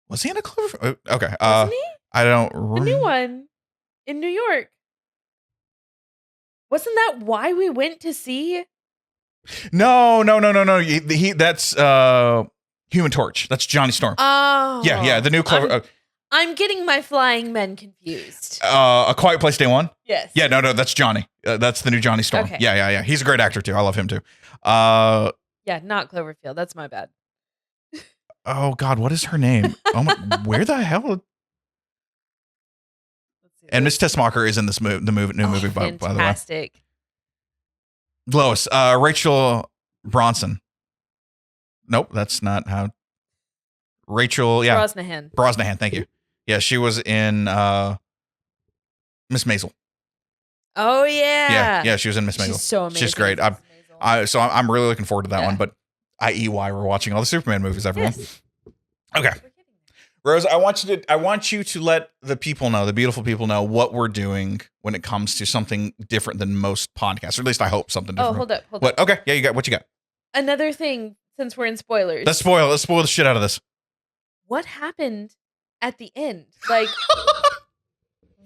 Was he in a Cloverfield? Okay. Wasn't he? I don't The new one in New York. Wasn't that why we went to see? No. That's Human Torch. That's Johnny Storm. Oh. Yeah. The new Clover. I'm getting my flying men confused. A Quiet Place Day One? Yes. Yeah, no, that's Johnny. That's the new Johnny Storm. Okay. Yeah. He's a great actor too. I love him too. Yeah, not Cloverfield. That's my bad. Oh God, what is her name? Oh my, where the hell? And Miss Tessmacher is in this new movie, by the way. Fantastic. Lois, Rachel Bronson. Nope, that's not how. Rachel, yeah. Brosnahan, thank you. Yeah, she was in Miss Maisel. Oh yeah. Yeah, she was in Miss Maisel. She's so amazing. She's great. I'm really looking forward to that one, but i.e. why we're watching all the Superman movies, everyone. Yes. Okay. Rose, I want you to let the people know, the beautiful people know what we're doing when it comes to something different than most podcasts, or at least I hope something different. Oh, hold up. What? Okay. Yeah, what you got? Another thing, since we're in spoilers. Let's spoil the shit out of this. What happened at the end? Like,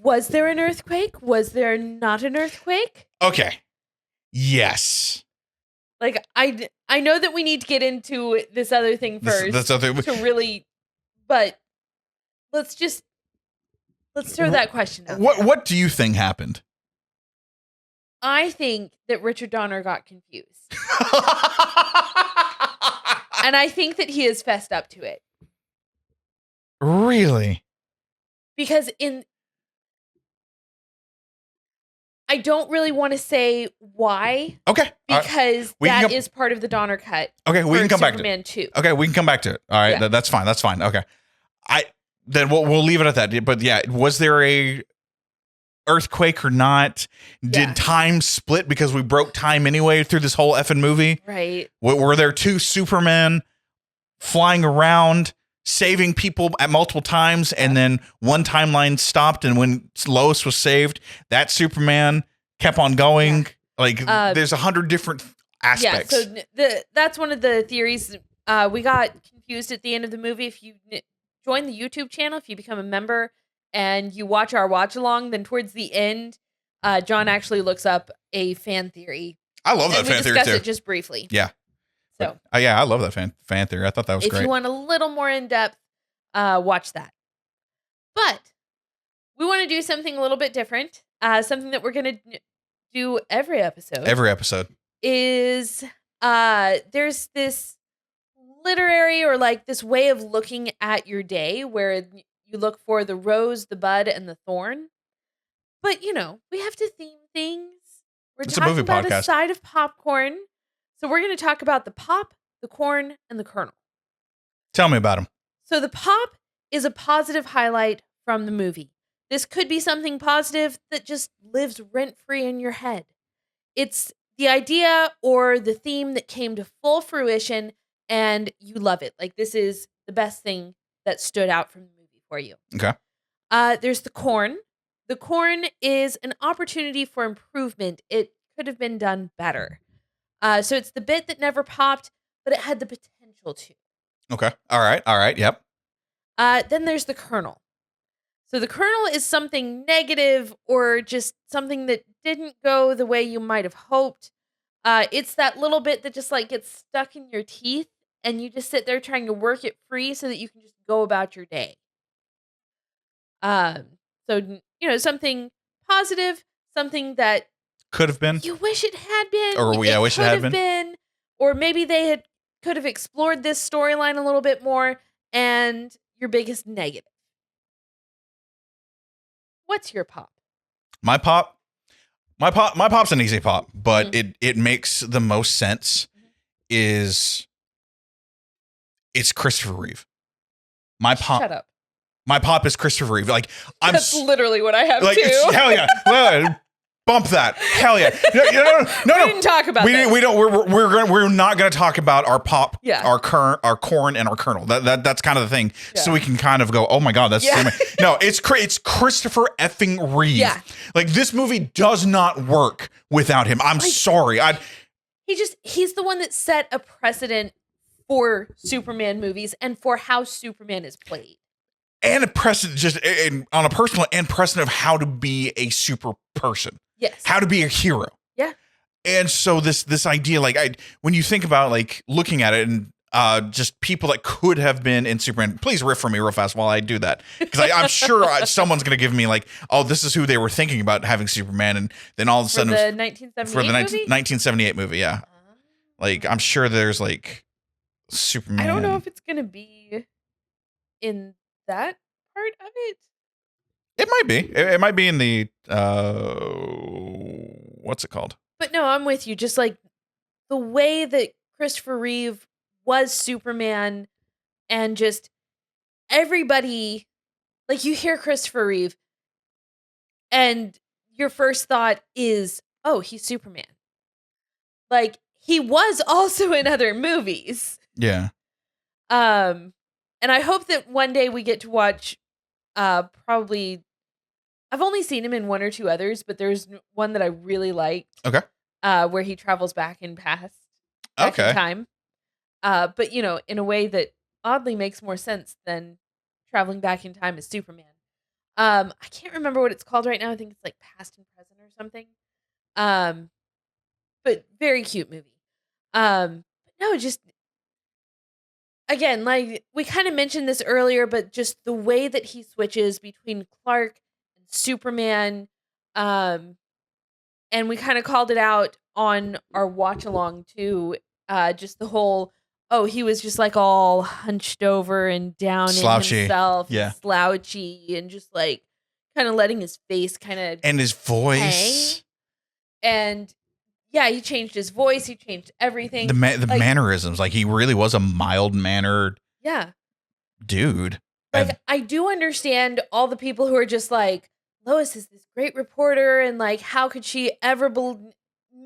was there an earthquake? Was there not an earthquake? Okay. Yes. Like, I know that we need to get into this other thing first. To really, but let's throw that question out. What do you think happened? I think that Richard Donner got confused. And I think that he has fessed up to it. Really? Because I don't really want to say why. Okay. Because that is part of the Donner cut. Okay, we can come back to Superman 2. Okay, we can come back to it. All right, that's fine. That's fine. Okay. Then we'll leave it at that. But yeah, was there a earthquake or not? Did time split because we broke time anyway through this whole effing movie? Right. Were there two Supermen flying around saving people at multiple times, and then one timeline stopped, and when Lois was saved, that Superman kept on going? Like, there's 100 different aspects. Yeah, so that's one of the theories. We got confused at the end of the movie. If you join the YouTube channel, if you become a member and you watch our watch along, then towards the end, John actually looks up a fan theory. I love that fan theory too. We discuss it just briefly. Yeah. So I love that fan theory. I thought that was great. If you want a little more in depth, watch that. But we want to do something a little bit different. Something that we're going to do every episode. Is there's this literary or like this way of looking at your day where you look for the rose, the bud, and the thorn. But we have to theme things. It's a talking movie about a podcast. side of popcorn. So we're going to talk about the pop, the corn, and the kernel. Tell me about them. So the pop is a positive highlight from the movie. This could be something positive that just lives rent-free in your head. It's the idea or the theme that came to full fruition and you love it. Like, this is the best thing that stood out from the movie for you. Okay. There's the corn. The corn is an opportunity for improvement. It could have been done better. So it's the bit that never popped, but it had the potential to. Okay. All right. Yep. Then there's the kernel. So the kernel is something negative or just something that didn't go the way you might have hoped. It's that little bit that just like gets stuck in your teeth and you just sit there trying to work it free so that you can just go about your day. So, something positive, something that Could have been. you wish it had been. Or, yeah, wish it could had have been. Or maybe they could have explored this storyline a little bit more. And your biggest negative. What's your pop? My pop's an easy pop, but it makes the most sense. It's Christopher Reeve. Shut up. My pop is Christopher Reeve. Like, That's literally what I have like, too. hell yeah. Well, bump that. Hell yeah. No. We didn't talk about this. We don't. We're not going to talk about our pop, Yeah. our corn, and our kernel. That's kind of the thing. Yeah. So we can kind of go, oh my god, that's no. It's Christopher effing Reeve. Yeah. Like, this movie does not work without him. I'm sorry. He's the one that set a precedent for Superman movies and for how Superman is played. And a precedent, just on a personal and precedent of how to be a super person. Yes. How to be a hero. Yeah. And so this idea, like, when you think about, like, looking at it and just people that could have been in Superman, please riff for me real fast while I do that. Because I'm sure someone's going to give me, like, oh, this is who they were thinking about having Superman. And then all of a sudden, For the 1978 movie, yeah. Like, I'm sure there's, like, Superman. I don't know if it's going to be in that part of it. It might be. It might be in the what's it called? But no, I'm with you. Just like the way that Christopher Reeve was Superman and just everybody, like, you hear Christopher Reeve and your first thought is, oh, he's Superman. Like, he was also in other movies. Yeah. And I hope that one day we get to watch probably, I've only seen him in one or two others, but there's one that I really liked. Okay. Where he travels back in time. But, in a way that oddly makes more sense than traveling back in time as Superman. I can't remember what it's called right now. I think it's like Past and Present or something. But very cute movie. No, just, again, like we kind of mentioned this earlier, but just the way that he switches between Clark and Superman, and we kind of called it out on our watch along too. Just the whole, he was just like all hunched over and down slouchy. in himself, yeah, and slouchy, and just like kind of letting his face kind of and his voice, and yeah, he changed his voice. He changed everything. The mannerisms. Like, he really was a mild-mannered dude. Like, I do understand all the people who are just like, Lois is this great reporter, and like, how could she ever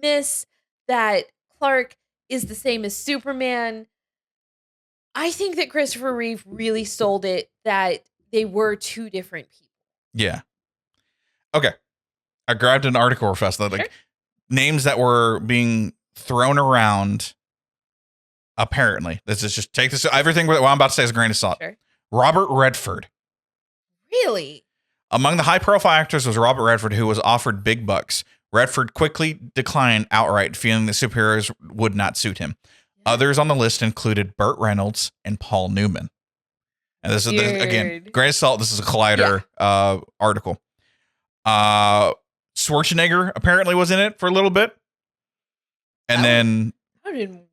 miss that Clark is the same as Superman? I think that Christopher Reeve really sold it that they were two different people. Yeah. Okay. I grabbed an article real fast. Like, names that were being thrown around. Apparently, this is just take this. Everything what I'm about to say is a grain of salt. Sure. Robert Redford. Really? Among the high-profile actors was Robert Redford, who was offered big bucks. Redford quickly declined outright, feeling that superheroes would not suit him. Yeah. Others on the list included Burt Reynolds and Paul Newman. And this is again, grain of salt. This is a Collider article. Schwarzenegger apparently was in it for a little bit. And then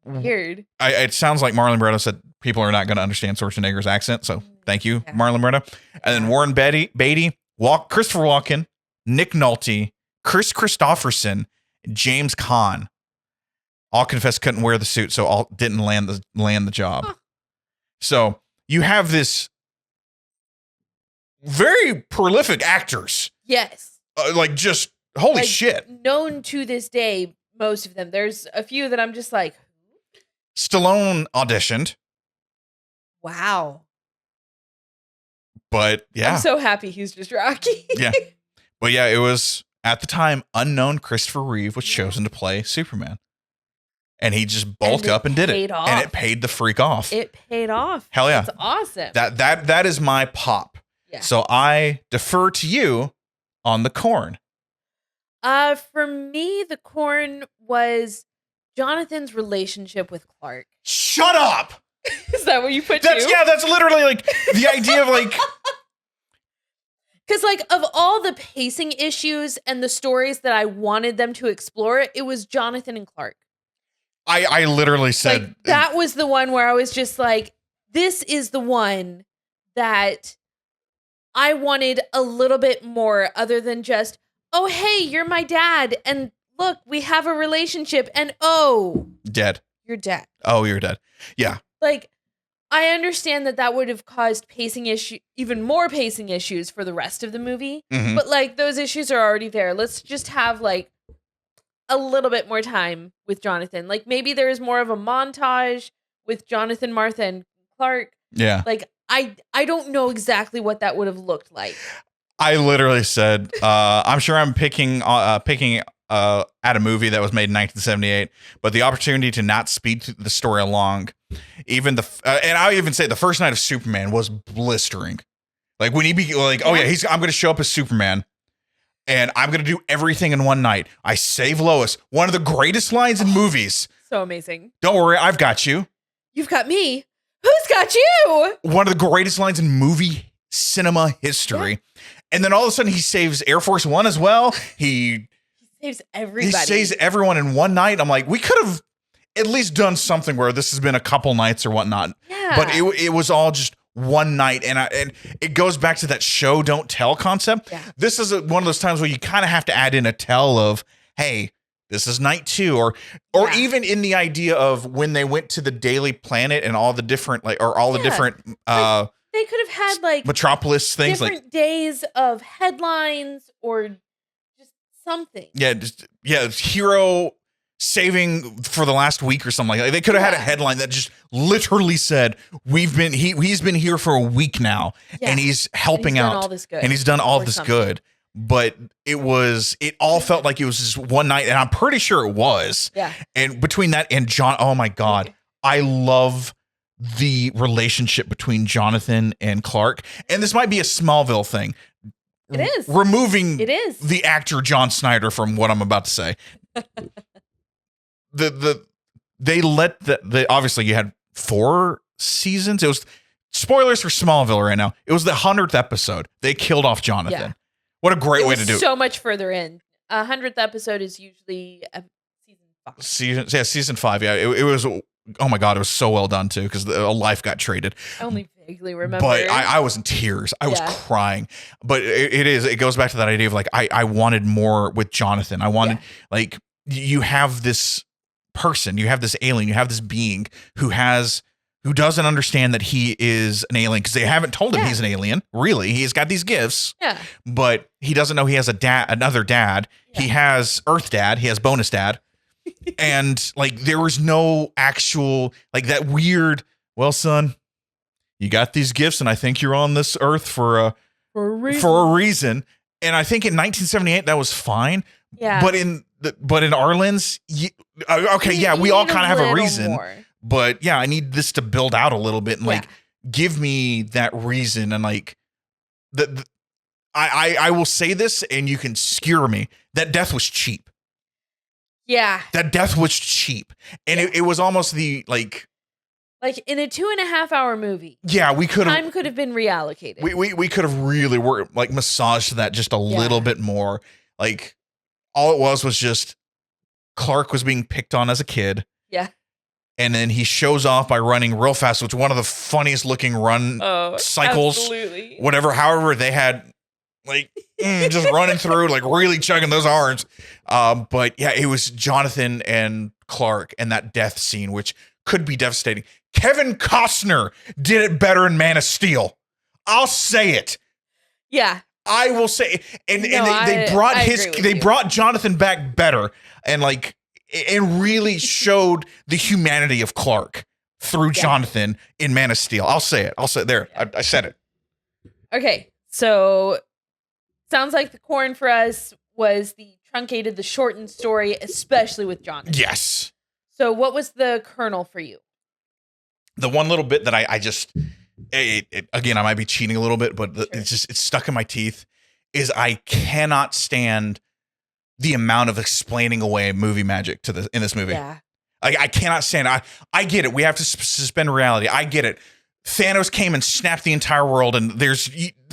weird. It sounds like Marlon Brando said people are not going to understand Schwarzenegger's accent. So thank you, Marlon Brando. And then Warren Beatty, Christopher Walken, Nick Nolte, Chris Christopherson, James Caan all confessed couldn't wear the suit, so all didn't land the job. Huh. So you have this very prolific actors. Yes. Like just holy Like, shit. Known to this day, most of them. There's a few that I'm just like, Stallone auditioned, wow. but yeah. I'm so happy he's just Rocky. Yeah. But yeah, it was at the time unknown Christopher Reeve was chosen to play Superman. And he just bulked up and did it. Off. And it paid the freak off. It paid off. Hell yeah. That's awesome. That is my pop. Yeah. So I defer to you on the corn. For me, the corn was Jonathan's relationship with Clark. Shut up. Is that what you put That's too? yeah, that's literally like the idea of like because like of all the pacing issues and the stories that I wanted them to explore, it was Jonathan and Clark. I literally said Like that was the one where I was just like, this is the one that I wanted a little bit more other than just, oh, hey, you're my dad. And look, we have a relationship. And oh, dead. you're dead. Oh, you're dead. Yeah. Like, I understand that would have caused even more pacing issues for the rest of the movie. Mhm. But like those issues are already there. Let's just have like a little bit more time with Jonathan. Like maybe there is more of a montage with Jonathan, Martha, and Clark. Yeah. Like I don't know exactly what that would have looked like. I literally said, I'm sure I'm picking at a movie that was made in 1978, but the opportunity to not speed the story along, even and I would even say the first night of Superman was blistering. Like when he be like, oh yeah, I'm going to show up as Superman, and I'm going to do everything in one night. I save Lois. One of the greatest lines in movies. So amazing. Don't worry, I've got you. You've got me. Who's got you? One of the greatest lines in movie cinema history. Yeah. And then all of a sudden he saves Air Force One as well. He saves everybody. He saves everyone in one night. I'm like, we could have at least done something where this has been a couple nights or whatnot. Yeah. But it was all just one night. And it goes back to that show don't tell concept. Yeah. This is one of those times where you kind of have to add in a tell of, hey, this is night 2, or even in the idea of when they went to the Daily Planet and all the different different they could have had like Metropolis things, different like days of headlines or just something. Yeah, hero saving for the last week or something like that. They could have had a headline that just literally said, he's been here for a week now, and he's helping out, all this good, and he's done all this good. But it all felt like it was just one night, and I'm pretty sure it was. Yeah. And between that and John, oh my God, I love the relationship between Jonathan and Clark. And this might be a Smallville thing. It is. Removing the actor John Snyder from what I'm about to say. They let the obviously you had 4 seasons. It was spoilers for Smallville right now. It was the 100th episode. They killed off Jonathan. Yeah. What a great way to do it. So much further in. 100th episode is usually season 5. Season 5. Yeah, it was. Oh my God, it was so well done too because a life got traded. I only vaguely remember, but I was in tears. I was crying. But it goes back to that idea of like I wanted more with Jonathan. I wanted like you have this person, you have this alien, you have this being who doesn't understand that he is an alien because they haven't told him he's an alien. Really, he's got these gifts. Yeah, but he doesn't know he has another dad. Yeah. He has Earth Dad. He has Bonus Dad. And like there was no actual like that weird, well, son, you got these gifts and I think you're on this earth for a reason. And I think in 1978 that was fine. Yeah. But in our lens, we all kind of have a reason. More. But yeah, I need this to build out a little bit and like give me that reason and like I will say this and you can skewer me. That death was cheap. Yeah. That death was cheap. And it was almost the like in a 2.5 hour movie. Yeah, we could have time could have been reallocated. We could have really worked like massaged that just a little bit more. Like all it was just Clark was being picked on as a kid. Yeah. And then he shows off by running real fast, which is one of the funniest looking run cycles. Absolutely. However, they had like just running through, like really chugging those arms. But yeah, it was Jonathan and Clark and that death scene, which could be devastating. Kevin Costner did it better in Man of Steel. I'll say it. Yeah. I will say, and No, they brought I agree with you. brought Jonathan back better, and really showed the humanity of Clark through Jonathan in Man of Steel. I'll say it. There. Yeah. I said it. Okay, so sounds like the corn for us was the truncated, the shortened story, especially with Jonathan. Yes. So what was the kernel for you? The one little bit that I just, again, I might be cheating a little bit, but it's stuck in my teeth, is I cannot stand the amount of explaining away movie magic in this movie. Yeah. I cannot stand it. I get it. We have to suspend reality. I get it. Thanos came and snapped the entire world, and there's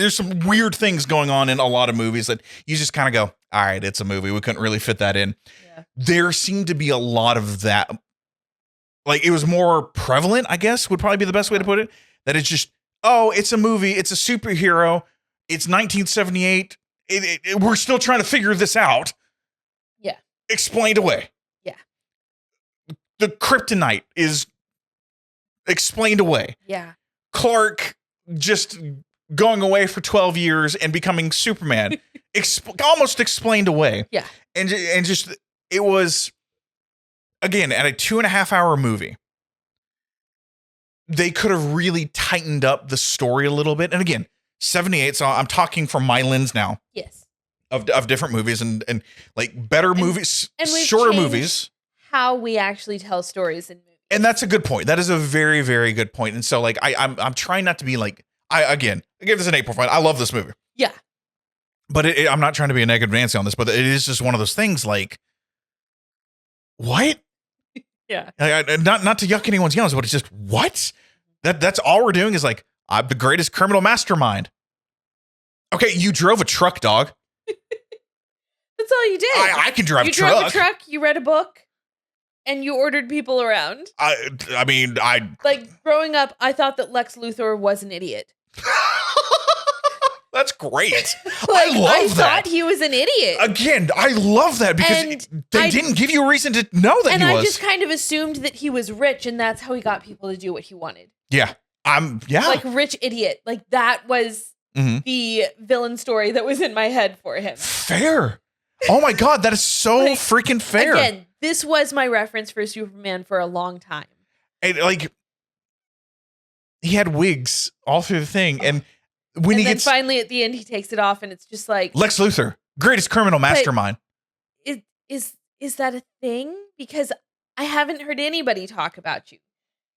some weird things going on in a lot of movies that you just kind of go, all right, it's a movie. We couldn't really fit that in. Yeah. There seemed to be a lot of that. Like, it was more prevalent, I guess, would probably be the best way to put it. That it's just, oh, it's a movie. It's a superhero. It's 1978. We're still trying to figure this out. Yeah. Explained away. Yeah. The kryptonite is explained away. Yeah. Clark just going away for 12 years and becoming Superman almost explained away. Yeah. And just, it was, again, at a 2.5 hour movie, they could have really tightened up the story a little bit. And again, 78, so I'm talking from my lens now. Yes. Of different movies and like better movies, and shorter movies. How we actually tell stories in movies. And that's a good point. That is a very, very good point. And so, like, I'm trying not to be like, I give this an 8.5. I love this movie. Yeah. But I'm not trying to be a negative Nancy on this, but it is just one of those things like, what? Yeah. Not to yuck anyone's yums, but it's just, what? That's all we're doing is like, I'm the greatest criminal mastermind. Okay, you drove a truck, dog. That's all you did. I can drive a truck. You drove a truck, you read a book, and you ordered people around. I mean, like, growing up, I thought that Lex Luthor was an idiot. That's great. Like, I love that. I thought he was an idiot. Again, I love that because they didn't give you a reason to know that he was. And I just kind of assumed that he was rich, and that's how he got people to do what he wanted. Yeah. Yeah. Like, rich idiot. Like, that was the villain story that was in my head for him. Fair. Oh my God, that is so like, freaking fair. Again, this was my reference for Superman for a long time. And like, he had wigs all through the thing, and when he gets finally at the end, he takes it off, and it's just like Lex Luthor, greatest criminal mastermind. Is that a thing? Because I haven't heard anybody talk about you.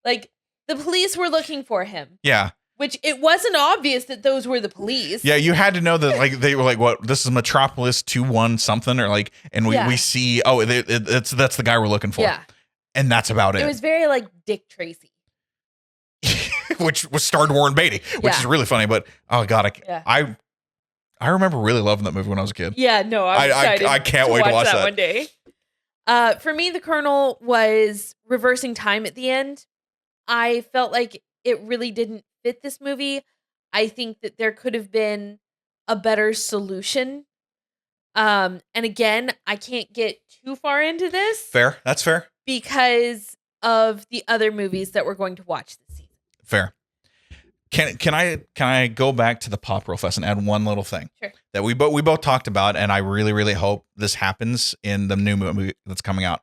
Like, the police were looking for him. Yeah. Which it wasn't obvious that those were the police. Yeah, you had to know that, like, they were like, what, this is Metropolis 2-1 something, or like, and we see, oh, that's the guy we're looking for. Yeah. And that's about it. It was very like Dick Tracy. Which was starred Warren Beatty, which is really funny, but oh God, I remember really loving that movie when I was a kid. Yeah, no, I'm excited. I can't wait to watch that one day. For me, the kernel was reversing time at the end. I felt like it really didn't fit this movie. I think that there could have been a better solution. And again, I can't get too far into this. Fair. That's fair. Because of the other movies that we're going to watch this season. Fair. Can I go back to the Pop Roll Fest and add one little thing? Sure. That we both talked about, and I really, really hope this happens in the new movie that's coming out.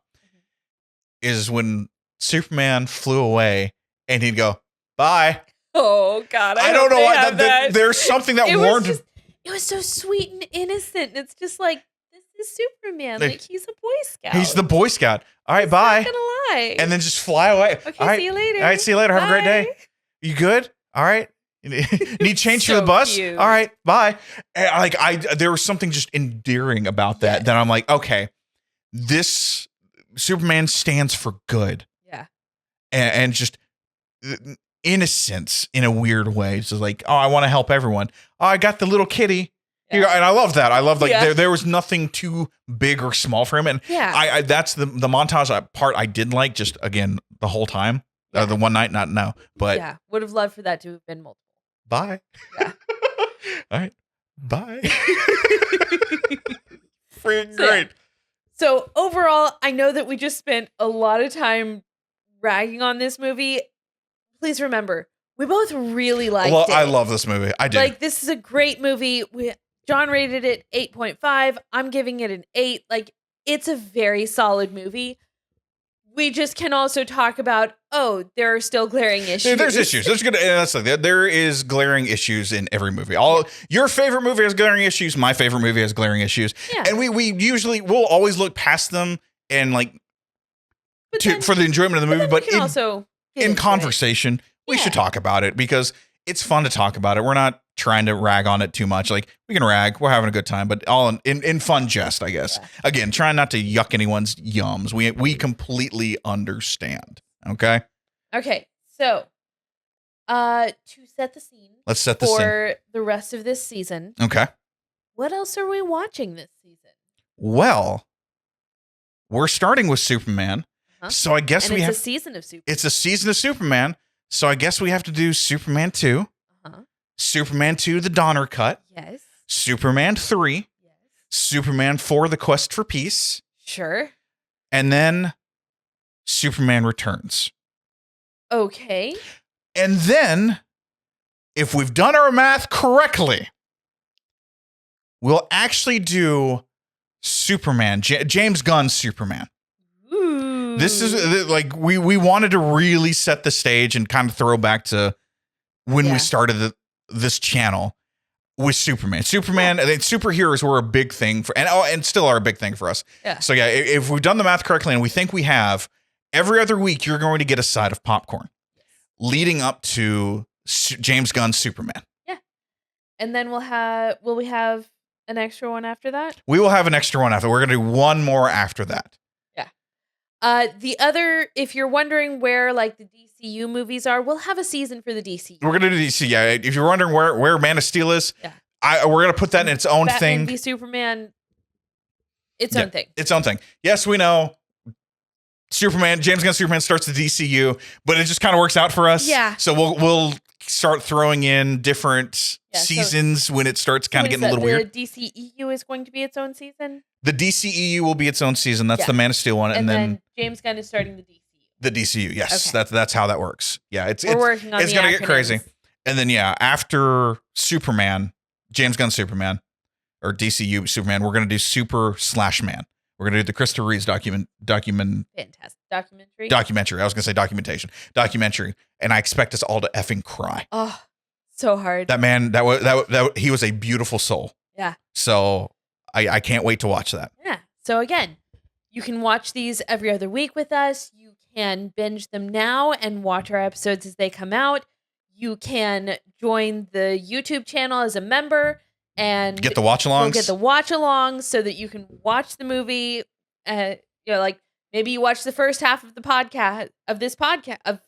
Is when Superman flew away and he'd go, bye. Oh God. I don't know why there's something that warned him. It was so sweet and innocent. It's just like, this is Superman. Like, he's a Boy Scout. He's the Boy Scout. All right, he's bye. Not gonna lie. And then just fly away. Okay, all right, see you later. All right, see you later. Have a great day. You good? All right. Need change for the bus? Cute. All right, bye. And there was something just endearing about that. That I'm like, okay, this Superman stands for good. Yeah. And just innocence in a weird way. It's just like, oh, I want to help everyone. Oh, I got the little kitty. Yeah. And I love that. I love there was nothing too big or small for him. And I that's the montage part I did like, just again the whole time. The one night, not now. But would have loved for that to have been multiple. Bye. Yeah. All right. Bye. Freaking great. So overall, I know that we just spent a lot of time ragging on this movie. Please remember, we both really liked it. I love this movie. I did. Like, this is a great movie. John rated it 8.5. I'm giving it an 8. Like, it's a very solid movie. We just can also talk about, there are still glaring issues. There's issues. There is glaring issues in every movie. Your favorite movie has glaring issues. My favorite movie has glaring issues. Yeah. And we'll always look past them and for the enjoyment of the movie. But in conversation, we should talk about it because it's fun to talk about it. We're not trying to rag on it too much. Like, we can rag, we're having a good time, but all in fun jest, I guess. Yeah. Again, trying not to yuck anyone's yums. We completely understand. Okay. So to set the scene, let's set the scene for the rest of this season. Okay. What else are we watching this season? Well, we're starting with Superman. So I guess it's a season of Superman. It's a season of Superman. So I guess we have to do Superman 2. Superman 2, the Donner Cut. Yes. Superman 3. Yes. Superman 4, the Quest for Peace. Sure. And then Superman Returns. Okay. And then, if we've done our math correctly, we'll actually do Superman, James Gunn's Superman. Ooh. This is like, we wanted to really set the stage and kind of throw back to when we started this channel with Superman. And superheroes were a big thing and still are a big thing for us. Yeah. So yeah, if we've done the math correctly and we think we have, every other week you're going to get a side of popcorn leading up to James Gunn's Superman. Yeah. And then will we have an extra one after that? We will have an extra one after. We're going to do one more after that. Yeah. The other, if you're wondering where like the DCU movies are, we'll have a season for the DCU. We're going to do DC. Yeah. If you're wondering where Man of Steel is, we're going to put that in its own thing. Batman v Superman, its own thing. Its own thing. Yes, we know. Superman, James Gunn Superman starts the DCU, but it just kind of works out for us. Yeah. So we'll start throwing in different seasons when it starts kind of getting a little weird. The DCEU is going to be its own season? The DCEU will be its own season. That's the Man of Steel one. And then James Gunn is starting the DCU. The DCU, yes. Okay. That's how that works. Yeah, We're working on it's going to get crazy. And then, after Superman, James Gunn Superman, or DCU Superman, we're going to do Super/Man. We're going to do the Christopher Reeves fantastic documentary. I was going to say documentation. Documentary. And I expect us all to effing cry. Oh, so hard. That man, he was a beautiful soul. Yeah. So I can't wait to watch that. Yeah. So again, you can watch these every other week with us. You can binge them now and watch our episodes as they come out. You can join the YouTube channel as a member and get the watch-alongs. Get the watch-alongs so that you can watch the movie. Like maybe you watch the first half of the podcast of this podcast.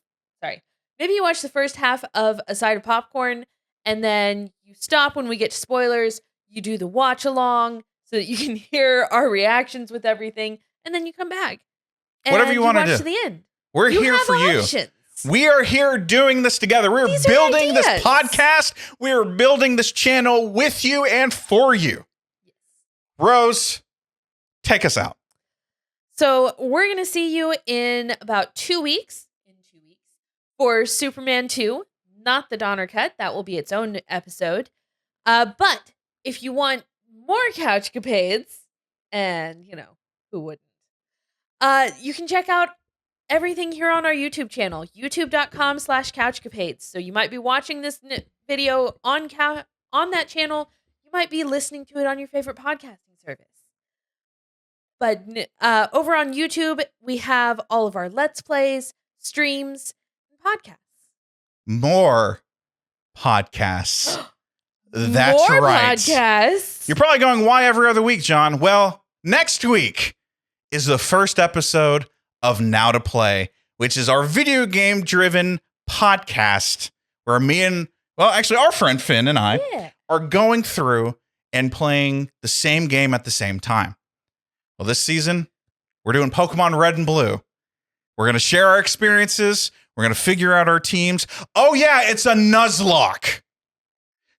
Maybe you watch the first half of A Side of Popcorn, and then you stop when we get to spoilers. You do the watch-along so that you can hear our reactions with everything, and then you come back. Whatever you want to do. To the end. We're here for you. We are here doing this together. We're building this podcast. We're building this channel with you and for you. Yes. Rose, take us out. So we're going to see you in about 2 weeks. For Superman 2, not the Donner Cut. That will be its own episode. But if you want more CouchCapades, and, who wouldn't? You can check out everything here on our YouTube channel, youtube.com/CouchCapades. So you might be watching this video on that channel. You might be listening to it on your favorite podcasting service. But over on YouTube, we have all of our Let's Plays, streams, and podcasts. More podcasts. That's More right. Podcasts. You're probably going, why every other week, John? Well, next week is the first episode of Now to Play, which is our video game driven podcast where our friend Finn and I are going through and playing the same game at the same time. Well, this season, we're doing Pokemon Red and Blue. We're going to share our experiences. We're going to figure out our teams. Oh, yeah, it's a Nuzlocke.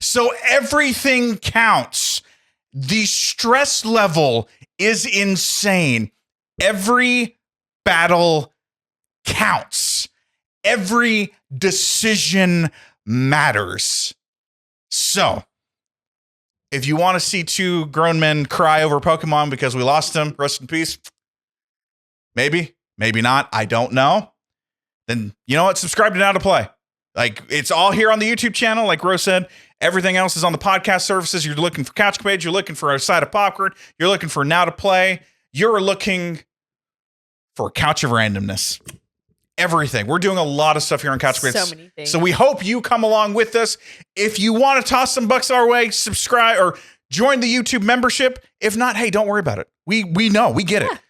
So everything counts. The stress level is insane. Every battle counts. Every decision matters. So, if you want to see two grown men cry over Pokemon because we lost them, rest in peace. Maybe, maybe not. I don't know. Then you know what? Subscribe to Now to Play. Like, it's all here on the YouTube channel. Like Rose said, everything else is on the podcast services. You're looking for CouchCapades. You're looking for a side of popcorn. You're looking for Now to Play. You're looking for a couch of randomness. Everything. We're doing a lot of stuff here on CouchCapades. So many things. So we hope you come along with us. If you want to toss some bucks our way, subscribe or join the YouTube membership. If not, hey, don't worry about it. We know. We get it.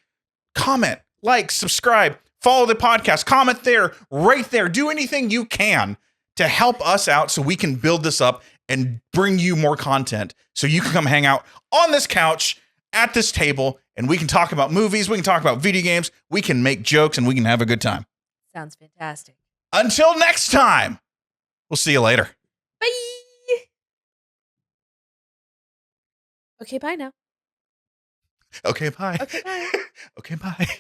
Comment, like, subscribe, follow the podcast, comment there, right there. Do anything you can to help us out so we can build this up and bring you more content so you can come hang out on this couch at this table and we can talk about movies, we can talk about video games, we can make jokes, and we can have a good time. Sounds fantastic. Until next time, we'll see you later. Bye. Okay, bye now. Okay, bye. Okay, bye. Okay, bye.